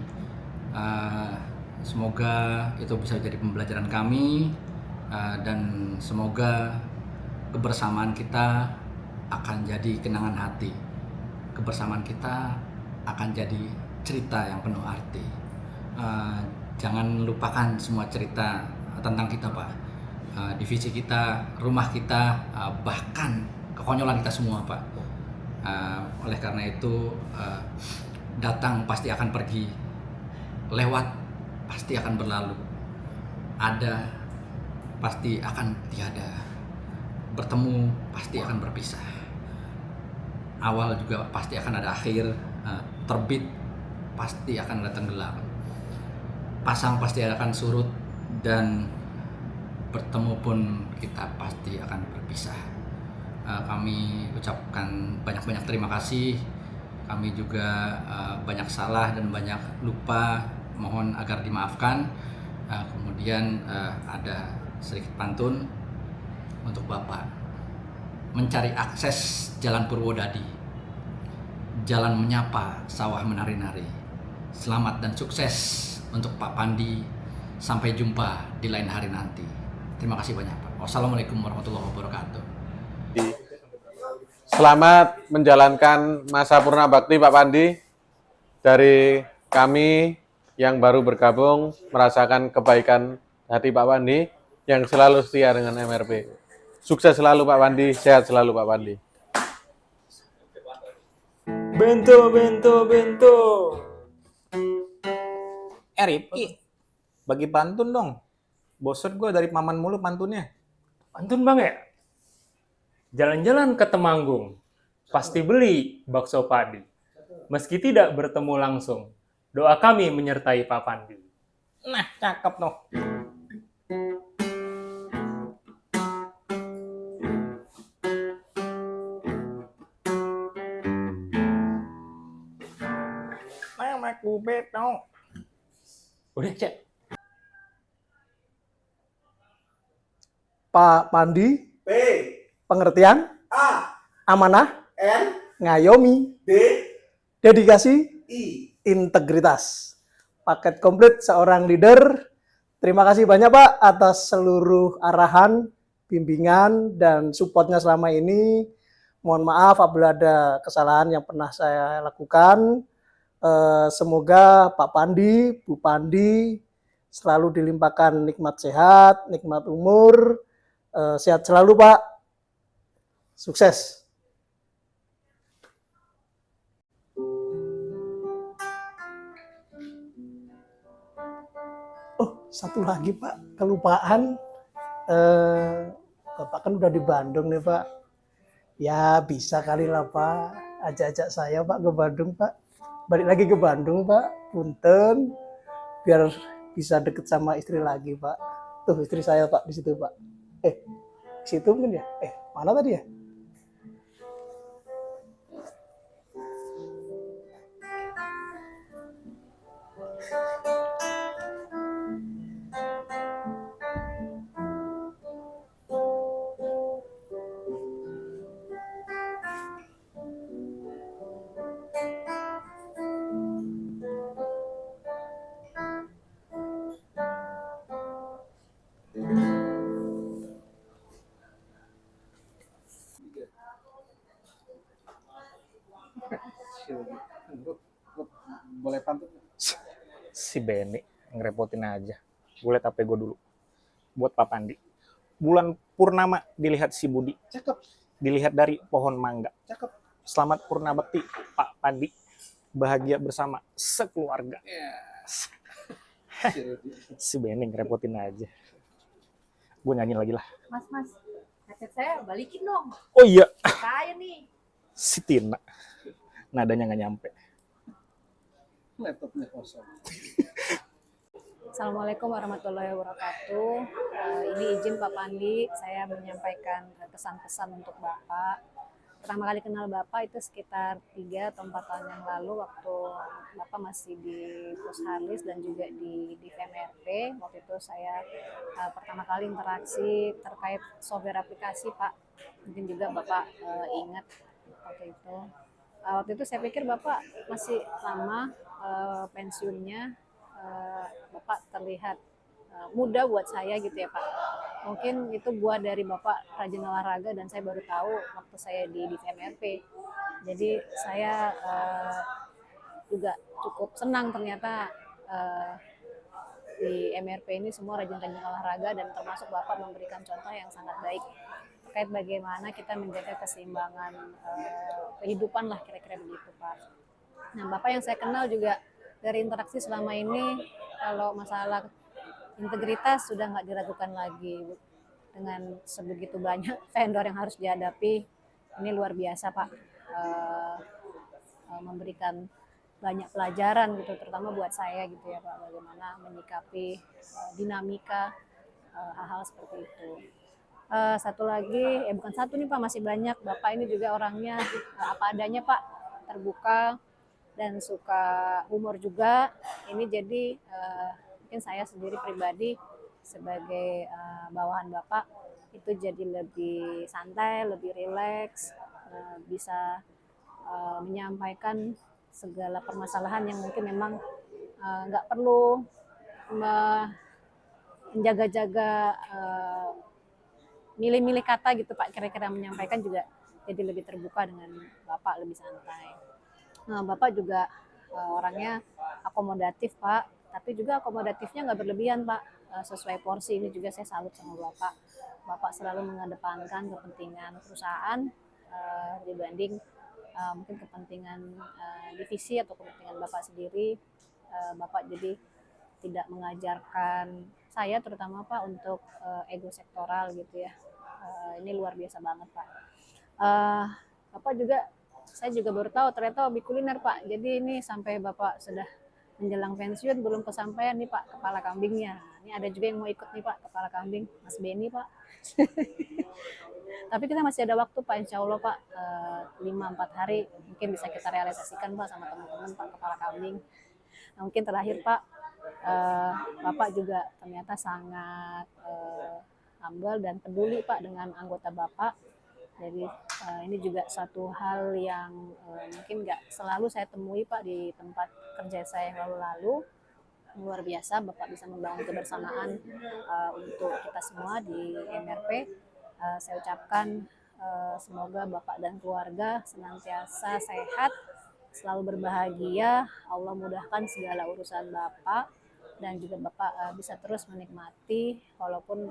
Semoga itu bisa jadi pembelajaran kami, dan semoga kebersamaan kita akan jadi kenangan hati. Kebersamaan kita akan jadi cerita yang penuh arti. Jangan lupakan semua cerita tentang kita Pak, divisi kita, rumah kita, bahkan kekonyolan kita semua Pak. Oleh karena itu, datang pasti akan pergi, lewat pasti akan berlalu, ada pasti akan tiada, bertemu pasti akan berpisah, awal juga pasti akan ada akhir, terbit pasti akan ada tenggelam, pasang pasti akan surut, dan bertemu pun kita pasti akan berpisah. Kami ucapkan banyak-banyak terima kasih. Kami juga banyak salah dan banyak lupa, mohon agar dimaafkan. Kemudian ada sedikit pantun untuk Bapak. Mencari akses Jalan Purwodadi, jalan menyapa sawah menari-nari. Selamat dan sukses untuk Pak Pandi. Sampai jumpa di lain hari nanti. Terima kasih banyak Pak. Wassalamualaikum warahmatullahi wabarakatuh. Selamat menjalankan masa purna bakti Pak Pandi. Dari kami yang baru bergabung merasakan kebaikan hati Pak Pandi yang selalu setia dengan MRP. Sukses selalu Pak Pandi, sehat selalu Pak Pandi. Bento. Rifki, bagi pantun dong. Bosen gue dari paman mulu pantunnya. Pantun bang ya? Jalan-jalan ke Temanggung, pasti beli bakso padi. Meski tidak bertemu langsung, doa kami menyertai Pak Pandi. Nah, cakep noh. Mama kubet noh. Udah, Cek. Pak Pandi, P, pengertian, A, amanah, N, ngayomi, D, dedikasi, I. integritas. Paket komplit seorang leader. Terima kasih banyak Pak atas seluruh arahan, bimbingan, dan supportnya selama ini. Mohon maaf apabila ada kesalahan yang pernah saya lakukan. Semoga Pak Pandi, Bu Pandi selalu dilimpahkan nikmat sehat, nikmat umur. Sehat selalu Pak. Sukses. Oh, satu lagi Pak, kelupaan. Bapak kan udah di Bandung nih Pak. Ya bisa kali lah Pak, ajak-ajak saya Pak ke Bandung Pak. Balik lagi ke Bandung Pak, punten. Biar bisa deket sama istri lagi Pak. Tuh istri saya Pak di situ Pak. Di situ mungkin ya? Mana tadi ya? Boleh pantun? Si Benny ngerepotin aja. Gue liat HP gue dulu. Buat Pak Pandi. Bulan purnama dilihat si Budi. Cakep. Dilihat dari pohon mangga. Cakep. Selamat Purnabakti Pak Pandi. Bahagia bersama sekeluarga. Si Benny ngerepotin aja. Gue nyanyi lagi lah. Mas, headset saya balikin dong. Oh iya. Saya nih. Si Tina. Nadanya nggak nyampe. Laptopnya kosong. Assalamualaikum warahmatullahi wabarakatuh. Ini izin Pak Pandi, saya menyampaikan pesan-pesan untuk Bapak. Pertama kali kenal Bapak itu sekitar 3 atau 4 tahun yang lalu waktu Bapak masih di Pushalis dan juga di VMRP. Waktu itu saya pertama kali interaksi terkait software aplikasi Pak. Mungkin juga Bapak ingat waktu itu. Waktu itu saya pikir Bapak masih lama pensiunnya, Bapak terlihat muda buat saya gitu ya Pak. Mungkin itu buah dari Bapak rajin olahraga dan saya baru tahu waktu saya di VMRP. Jadi saya juga cukup senang ternyata di MRP ini semua rajin-rajin olahraga dan termasuk Bapak memberikan contoh yang sangat baik terkait bagaimana kita menjaga keseimbangan kehidupan lah kira-kira begitu Pak. Nah Bapak yang saya kenal juga dari interaksi selama ini kalau masalah integritas sudah nggak diragukan lagi dengan sebegitu banyak vendor yang harus dihadapi. Ini luar biasa Pak, memberikan banyak pelajaran gitu terutama buat saya gitu ya Pak, bagaimana menyikapi dinamika hal-hal seperti itu. Satu lagi, bukan satu nih Pak, masih banyak. Bapak ini juga orangnya apa adanya Pak, terbuka dan suka humor juga. Ini jadi mungkin saya sendiri pribadi sebagai bawahan Bapak itu jadi lebih santai, lebih rileks, bisa menyampaikan segala permasalahan yang mungkin memang nggak perlu menjaga-jaga milih-milih kata gitu Pak, kira-kira menyampaikan juga jadi lebih terbuka dengan Bapak, lebih santai. Nah, Bapak juga orangnya akomodatif Pak, tapi juga akomodatifnya nggak berlebihan Pak, sesuai porsi. Ini juga saya salut sama Bapak. Bapak selalu mengedepankan kepentingan perusahaan dibanding mungkin kepentingan divisi atau kepentingan Bapak sendiri. Bapak jadi tidak mengajarkan saya terutama Pak untuk ego sektoral gitu ya. Ini luar biasa banget Pak. Bapak juga, saya juga baru tahu ternyata hobi kuliner Pak. Jadi ini sampai Bapak sudah menjelang pensiun belum kesampaian nih Pak kepala kambingnya. Ini ada juga yang mau ikut nih Pak kepala kambing, Mas Benny Pak. Tapi kita masih ada waktu Pak, insya Allah Pak, 5-4 hari mungkin bisa kita realisasikan Pak sama teman-teman Pak kepala kambing. Nah, mungkin terakhir Pak, Bapak juga ternyata sangat humble dan peduli Pak dengan anggota Bapak. Jadi ini juga satu hal yang mungkin nggak selalu saya temui Pak di tempat kerja saya yang lalu-lalu. Luar biasa Bapak bisa membangun kebersamaan untuk kita semua di MRP. Saya ucapkan semoga Bapak dan keluarga senantiasa sehat, selalu berbahagia. Allah mudahkan segala urusan Bapak dan juga Bapak bisa terus menikmati walaupun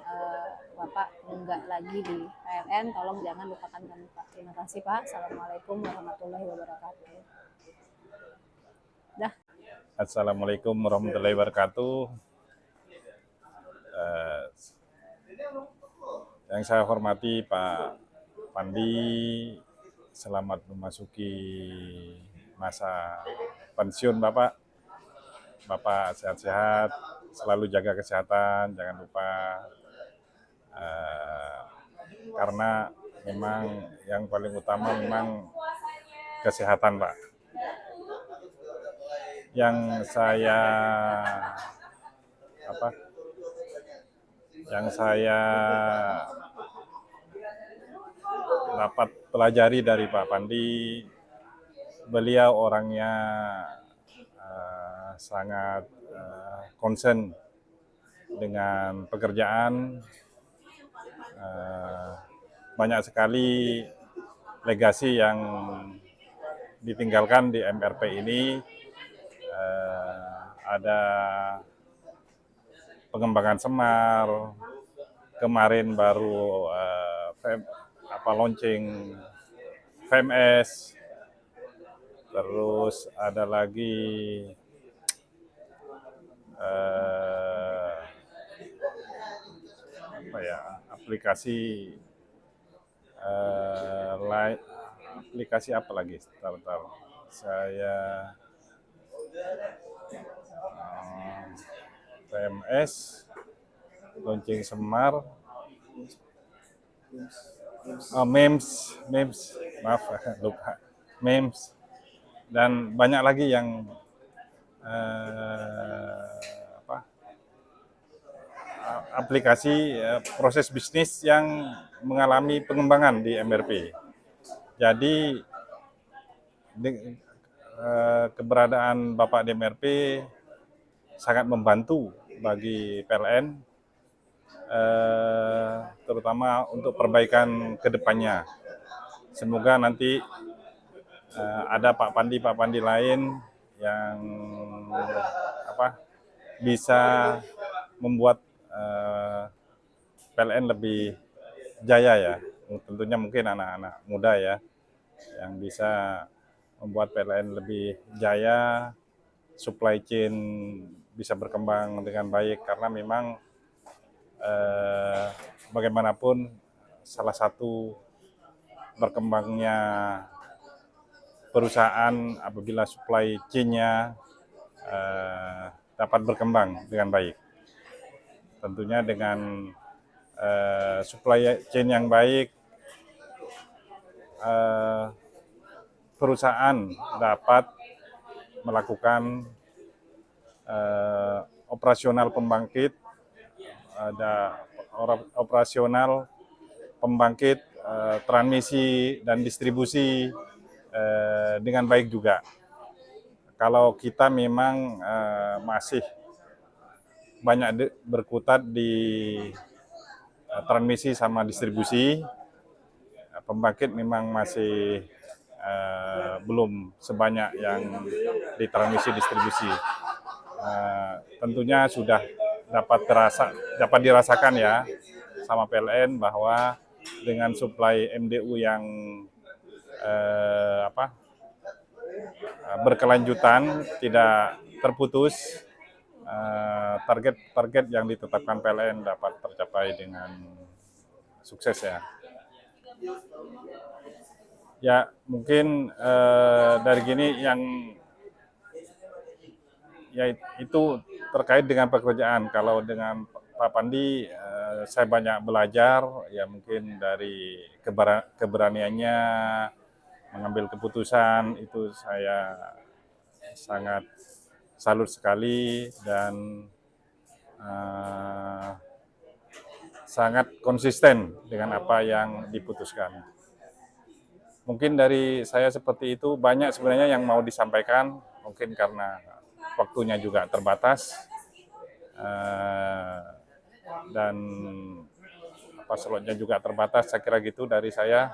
Bapak enggak lagi di PLN. Tolong jangan lupakan kami Pak. Terima kasih Pak. Assalamualaikum warahmatullahi wabarakatuh. Dah. Assalamualaikum warahmatullahi wabarakatuh. Yang saya hormati Pak Pandi, selamat memasuki masa pensiun Bapak. Bapak sehat-sehat, selalu jaga kesehatan, jangan lupa karena memang yang paling utama memang kesehatan, Pak. Yang saya dapat pelajari dari Pak Pandi, beliau orangnya sangat concern dengan pekerjaan. Banyak sekali legasi yang ditinggalkan di MRP ini. Ada pengembangan Semar, kemarin baru launching VMS, terus ada lagi aplikasi aplikasi apa lagi? Bentar. Saya VMS, launching Semar, memes, maaf lupa, memes, dan banyak lagi yang aplikasi proses bisnis yang mengalami pengembangan di MRP. Jadi keberadaan Bapak di MRP sangat membantu bagi PLN, terutama untuk perbaikan ke depannya. Semoga nanti ada Pak Pandi lain yang bisa membuat PLN lebih jaya ya. Tentunya mungkin anak-anak muda ya yang bisa membuat PLN lebih jaya, supply chain bisa berkembang dengan baik, karena memang bagaimanapun salah satu berkembangnya perusahaan apabila supply chain-nya dapat berkembang dengan baik. Tentunya dengan supply chain yang baik, perusahaan dapat melakukan operasional pembangkit, ada operasional pembangkit, transmisi dan distribusi dengan baik juga. Kalau kita memang masih banyak berkutat di transmisi sama distribusi, pembangkit memang masih belum sebanyak yang di transmisi distribusi. Tentunya sudah dapat dirasakan ya sama PLN bahwa dengan suplai MDU yang berkelanjutan, tidak terputus, target yang ditetapkan PLN dapat tercapai dengan sukses ya. Ya mungkin dari gini yang ya itu terkait dengan pekerjaan. Kalau dengan Pak Pandi saya banyak belajar ya, mungkin dari keberaniannya mengambil keputusan itu saya sangat salut sekali, dan sangat konsisten dengan apa yang diputuskan. Mungkin dari saya seperti itu, banyak sebenarnya yang mau disampaikan, mungkin karena waktunya juga terbatas, dan slotnya juga terbatas. Saya kira gitu dari saya.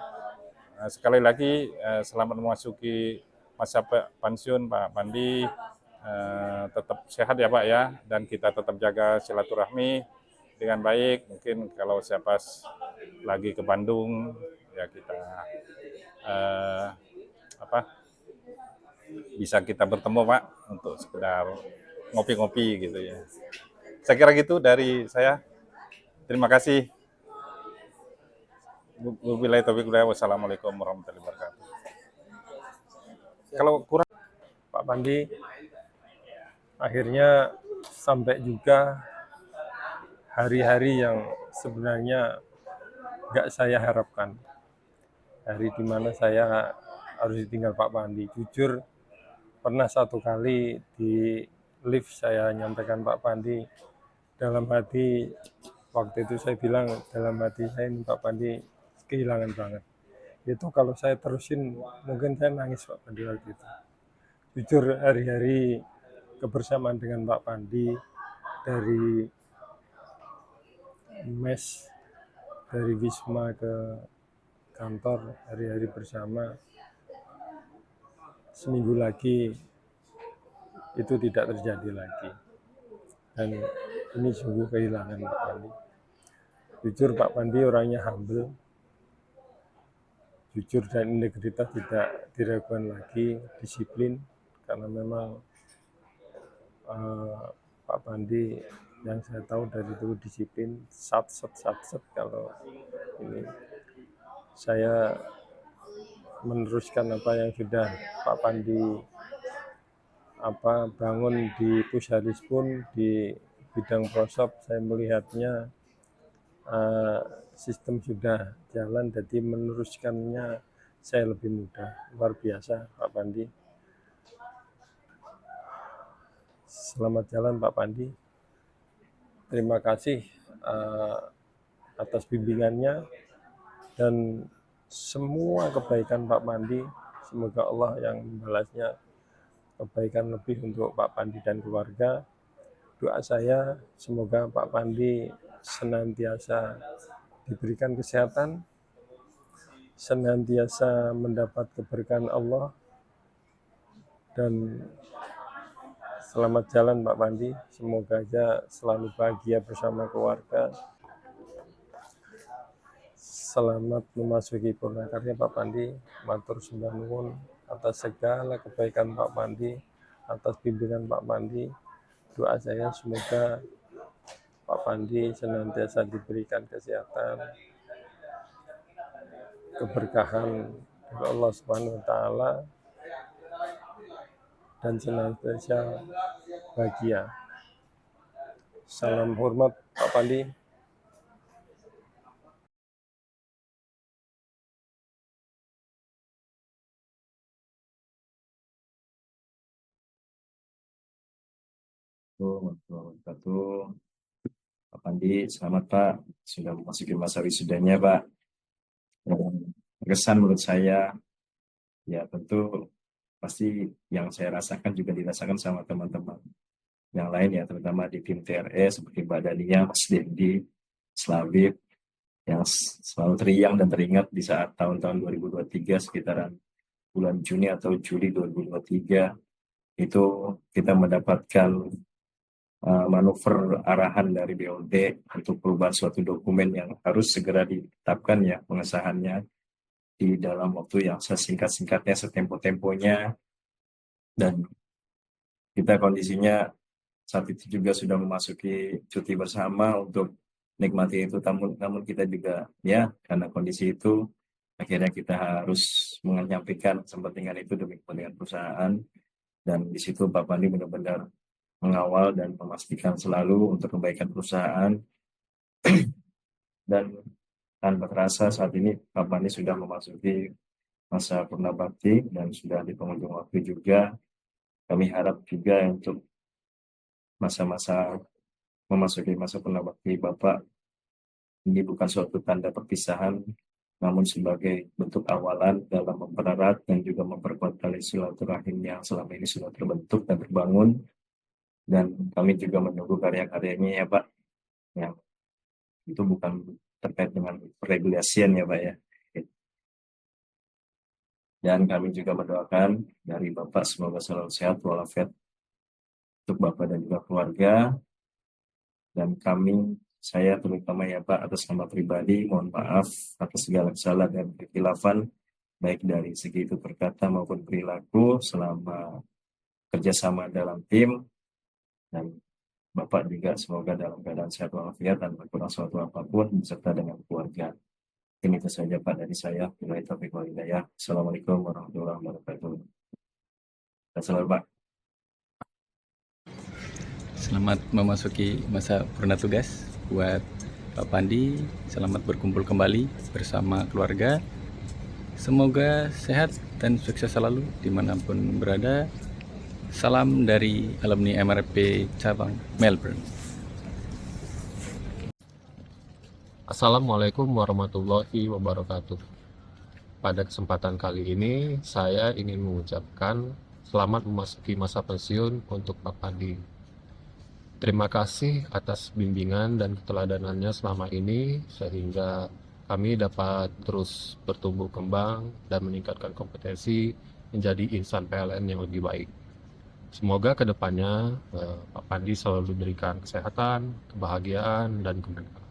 Sekali lagi selamat memasuki masa pensiun Pak Pandi. Tetap sehat ya Pak ya, dan kita tetap jaga silaturahmi dengan baik. Mungkin kalau saya pas lagi ke Bandung ya kita bisa kita bertemu Pak untuk sekedar ngopi-ngopi gitu ya. Saya kira gitu dari saya. Terima kasih. Wabillahi taufiq wal hidayah. Wassalamualaikum warahmatullahi wabarakatuh. Kalau kurang Pak Pandi akhirnya sampai juga hari-hari yang sebenarnya nggak saya harapkan. hari di mana saya harus ditinggal Pak Pandi. Jujur, pernah satu kali di lift saya nyampaikan Pak Pandi, dalam hati waktu itu saya bilang, dalam hati saya ini Pak Pandi kehilangan banget. Itu kalau saya terusin mungkin saya nangis Pak Pandi waktu itu. Jujur, hari-hari kebersamaan dengan Pak Pandi dari mes, dari Wisma ke kantor, hari-hari bersama, seminggu lagi itu tidak terjadi lagi. Dan ini sungguh kehilangan Pak Pandi. Jujur Pak Pandi orangnya humble, jujur dan integritas tidak diragukan lagi, disiplin, karena memang Pak Pandi yang saya tahu dari dulu disiplin, sat-set kalau ini. Saya meneruskan apa yang sudah Pak Pandi bangun di Pusharis pun di bidang prosop, saya melihatnya sistem sudah jalan, jadi meneruskannya saya lebih mudah. Luar biasa Pak Pandi. Selamat jalan Pak Pandi. Terima kasih atas bimbingannya dan semua kebaikan Pak Pandi. Semoga Allah yang membalasnya kebaikan lebih untuk Pak Pandi dan keluarga. Doa saya semoga Pak Pandi senantiasa diberikan kesehatan, senantiasa mendapat keberkahan Allah, dan selamat jalan Pak Pandi. Semoga aja selalu bahagia bersama keluarga. Selamat memasuki Purnakarya Pak Pandi. Matur sembah nuwun atas segala kebaikan Pak Pandi, atas bimbingan Pak Pandi. Doa saya semoga Pak Pandi senantiasa diberikan kesehatan, keberkahan dari Allah Subhanahu wa taala, dan senantiasa bahagia. Salam hormat Pak Pandi. Warahmatullahi wabarakatuh. Pak Pandi, selamat Pak. Sudah memasuki masa wisudanya Pak. Berkesan menurut saya, ya tentu pasti yang saya rasakan juga dirasakan sama teman-teman yang lain ya, terutama di tim TRE seperti Mbak Dania, Mas Dendi, Slabib, yang selalu teriang dan teringat di saat tahun-tahun 2023 sekitaran bulan Juni atau Juli 2023 itu kita mendapatkan manuver arahan dari BOD untuk perubahan suatu dokumen yang harus segera ditetapkan ya pengesahannya di dalam waktu yang sesingkat-singkatnya, setempo-temponya, dan kita kondisinya saat itu juga sudah memasuki cuti bersama untuk nikmati itu, namun kita juga ya karena kondisi itu akhirnya kita harus menyampaikan kepentingan itu demi kepentingan perusahaan, dan di situ Pak Pandi benar-benar mengawal dan memastikan selalu untuk kebaikan perusahaan. Dan tanpa terasa saat ini Pak Pandi sudah memasuki masa purnabakti dan sudah di penghujung waktu juga. Kami harap juga untuk masa-masa memasuki masa purnabakti Bapak ini bukan suatu tanda perpisahan, namun sebagai bentuk awalan dalam mempererat dan juga memperkuat tali silaturahim yang selama ini sudah terbentuk dan terbangun. Dan kami juga menunggu karya-karyanya ya Pak, yang itu bukan terkait dengan regulasian ya Pak ya. Dan kami juga mendoakan dari Bapak semoga selalu sehat walafiat untuk Bapak dan juga keluarga. Dan kami, saya terutama ya Pak, atas nama pribadi mohon maaf atas segala kesalahan dan kekhilafan baik dari segi itu perkata maupun perilaku selama kerjasama dalam tim. Dan Bapak juga semoga dalam keadaan sehat walafiat dan berkurang suatu apapun beserta dengan keluarga. Ini itu saja Pak dari saya. Billahi taufiq wal hidayah. Assalamualaikum warahmatullahi wabarakatuh. Selamat Pak. Selamat memasuki masa purna tugas buat Pak Pandi. Selamat berkumpul kembali bersama keluarga. Semoga sehat dan sukses selalu dimanapun berada. Salam dari alumni MRP cabang Melbourne. Assalamualaikum warahmatullahi wabarakatuh. Pada kesempatan kali ini, saya ingin mengucapkan selamat memasuki masa pensiun untuk Pak Pandi. Terima kasih atas bimbingan dan keteladanannya selama ini, sehingga kami dapat terus bertumbuh kembang dan meningkatkan kompetensi menjadi insan PLN yang lebih baik. Semoga kedepannya Pak Pandi selalu diberikan kesehatan, kebahagiaan, dan kemenangan.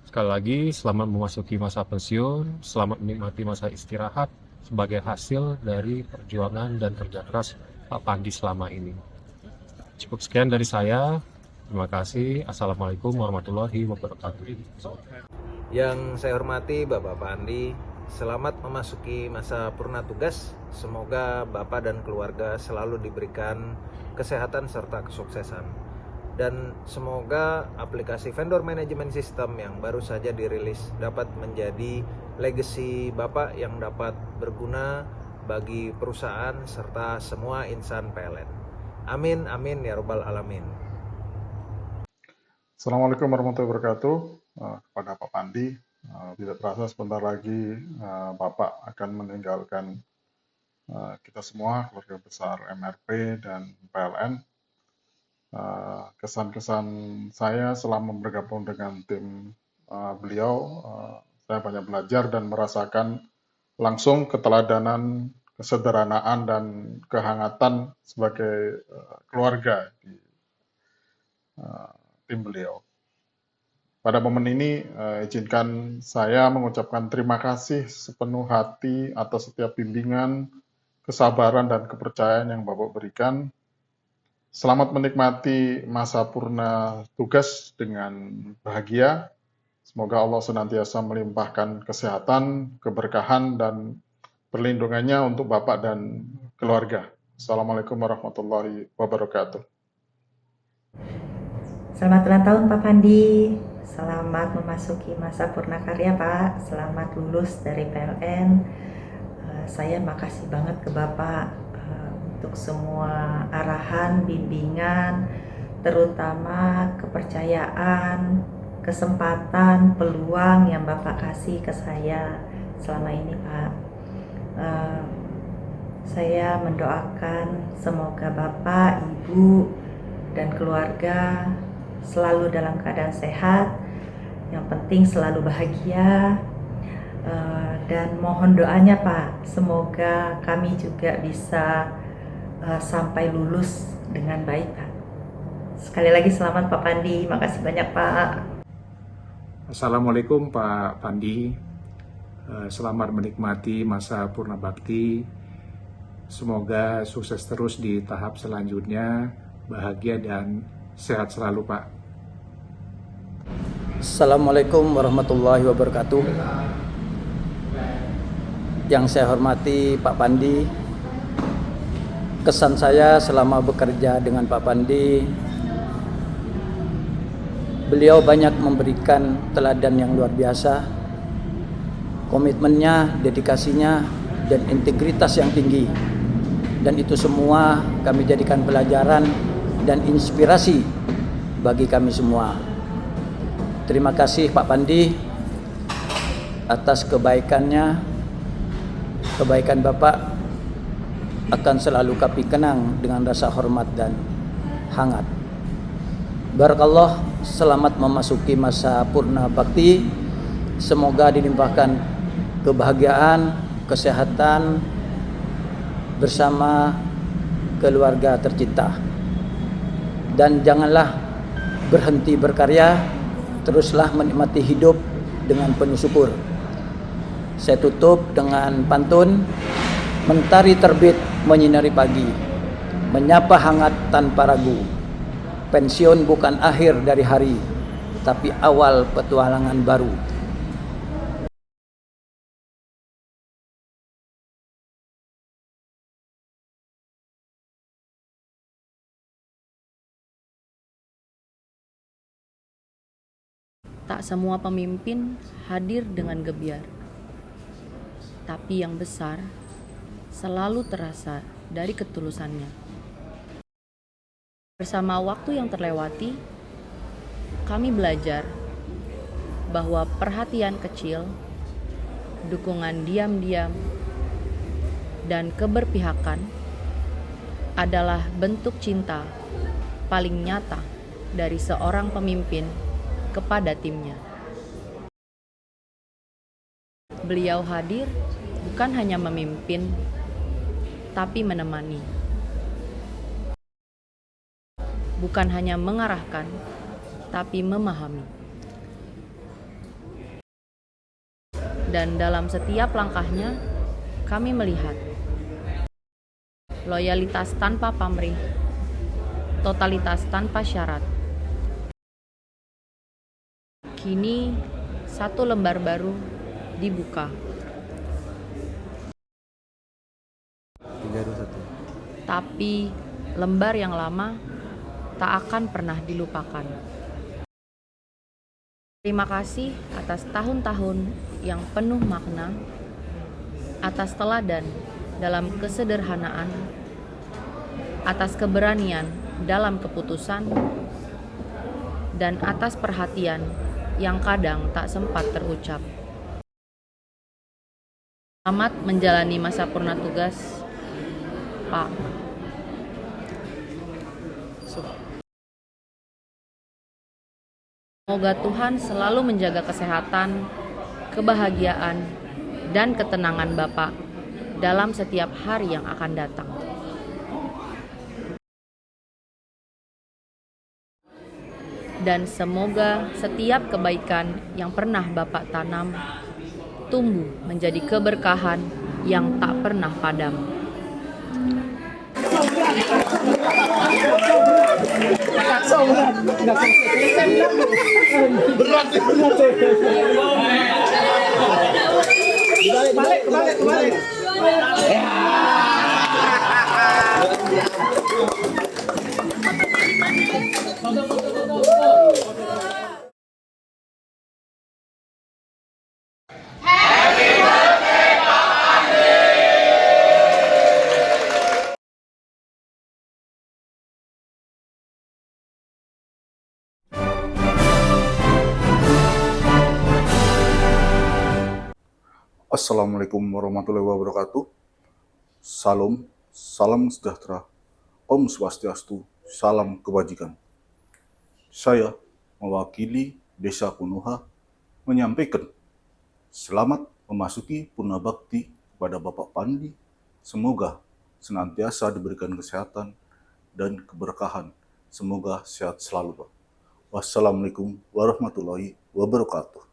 Sekali lagi, selamat memasuki masa pensiun, selamat menikmati masa istirahat sebagai hasil dari perjuangan dan kerja keras Pak Pandi selama ini. Cukup sekian dari saya. Terima kasih. Assalamualaikum warahmatullahi wabarakatuh. Yang saya hormati Bapak Pandi, selamat memasuki masa purna tugas. Semoga Bapak dan keluarga selalu diberikan kesehatan serta kesuksesan. Dan semoga aplikasi vendor management system yang baru saja dirilis dapat menjadi legacy Bapak yang dapat berguna bagi perusahaan serta semua insan PLN. Amin, amin ya rabbal alamin. Assalamualaikum warahmatullahi wabarakatuh. Kepada Pak Pandi, tidak terasa sebentar lagi Bapak akan meninggalkan kita semua, keluarga besar MRP dan PLN. Kesan-kesan saya selama bergabung dengan tim beliau, saya banyak belajar dan merasakan langsung keteladanan, kesederhanaan, dan kehangatan sebagai keluarga di tim beliau. Pada momen ini, izinkan saya mengucapkan terima kasih sepenuh hati atas setiap bimbingan, kesabaran, dan kepercayaan yang Bapak berikan. Selamat menikmati masa purna tugas dengan bahagia. Semoga Allah senantiasa melimpahkan kesehatan, keberkahan, dan perlindungannya untuk Bapak dan keluarga. Assalamualaikum warahmatullahi wabarakatuh. Selamat ulang tahun Pak Pandi. Selamat memasuki masa purna karya Pak. Selamat lulus dari PLN. Saya makasih banget ke Bapak untuk semua arahan, bimbingan, terutama kepercayaan, kesempatan, peluang yang Bapak kasih ke saya selama ini Pak. Saya mendoakan semoga Bapak, Ibu, dan keluarga selalu dalam keadaan sehat, yang penting selalu bahagia, dan mohon doanya Pak, semoga kami juga bisa sampai lulus dengan baik Pak. Sekali lagi selamat Pak Pandi, makasih banyak Pak. Assalamualaikum Pak Pandi, selamat menikmati masa purna bakti, semoga sukses terus di tahap selanjutnya, bahagia dan sehat selalu Pak. Assalamualaikum warahmatullahi wabarakatuh. Yang saya hormati Pak Pandi, kesan saya selama bekerja dengan Pak Pandi, beliau banyak memberikan teladan yang luar biasa, komitmennya, dedikasinya, dan integritas yang tinggi. Dan itu semua kami jadikan pelajaran dan inspirasi bagi kami semua. Terima kasih Pak Pandi atas kebaikannya. Kebaikan Bapak akan selalu kami kenang dengan rasa hormat dan hangat. Barakallah, selamat memasuki masa purna bakti. Semoga dilimpahkan kebahagiaan, kesehatan bersama keluarga tercinta. Dan janganlah berhenti berkarya, teruslah menikmati hidup dengan penuh syukur. Saya tutup dengan pantun, mentari terbit menyinari pagi, menyapa hangat tanpa ragu. Pensiun bukan akhir dari hari, tapi awal petualangan baru. Tak semua pemimpin hadir dengan gebiar. tapi yang besar selalu terasa dari ketulusannya. Bersama waktu yang terlewati, kami belajar bahwa perhatian kecil, dukungan diam-diam, dan keberpihakan adalah bentuk cinta paling nyata dari seorang pemimpin kepada timnya. Beliau hadir bukan hanya memimpin, tapi menemani. Bukan hanya mengarahkan, tapi memahami. Dan dalam setiap langkahnya, kami melihat loyalitas tanpa pamrih, totalitas tanpa syarat. Kini, satu lembar baru dibuka. 3, 2, 1. Tapi lembar yang lama tak akan pernah dilupakan. Terima kasih atas tahun-tahun yang penuh makna, atas teladan dalam kesederhanaan, atas keberanian dalam keputusan, dan atas perhatian yang kadang tak sempat terucap. Selamat menjalani masa purna tugas, Pak. Semoga Tuhan selalu menjaga kesehatan, kebahagiaan, dan ketenangan Bapak dalam setiap hari yang akan datang. Dan semoga setiap kebaikan yang pernah Bapak tanam tumbuh menjadi keberkahan yang tak pernah padam. Kebalik. Assalamualaikum warahmatullahi wabarakatuh. Salam, salam sejahtera. Om Swastiastu, salam kebajikan. Saya mewakili Desa Kunuha menyampaikan selamat memasuki Purna Bakti kepada Bapak Pandi. Semoga senantiasa diberikan kesehatan dan keberkahan. Semoga sehat selalu, Pak. Wassalamualaikum warahmatullahi wabarakatuh.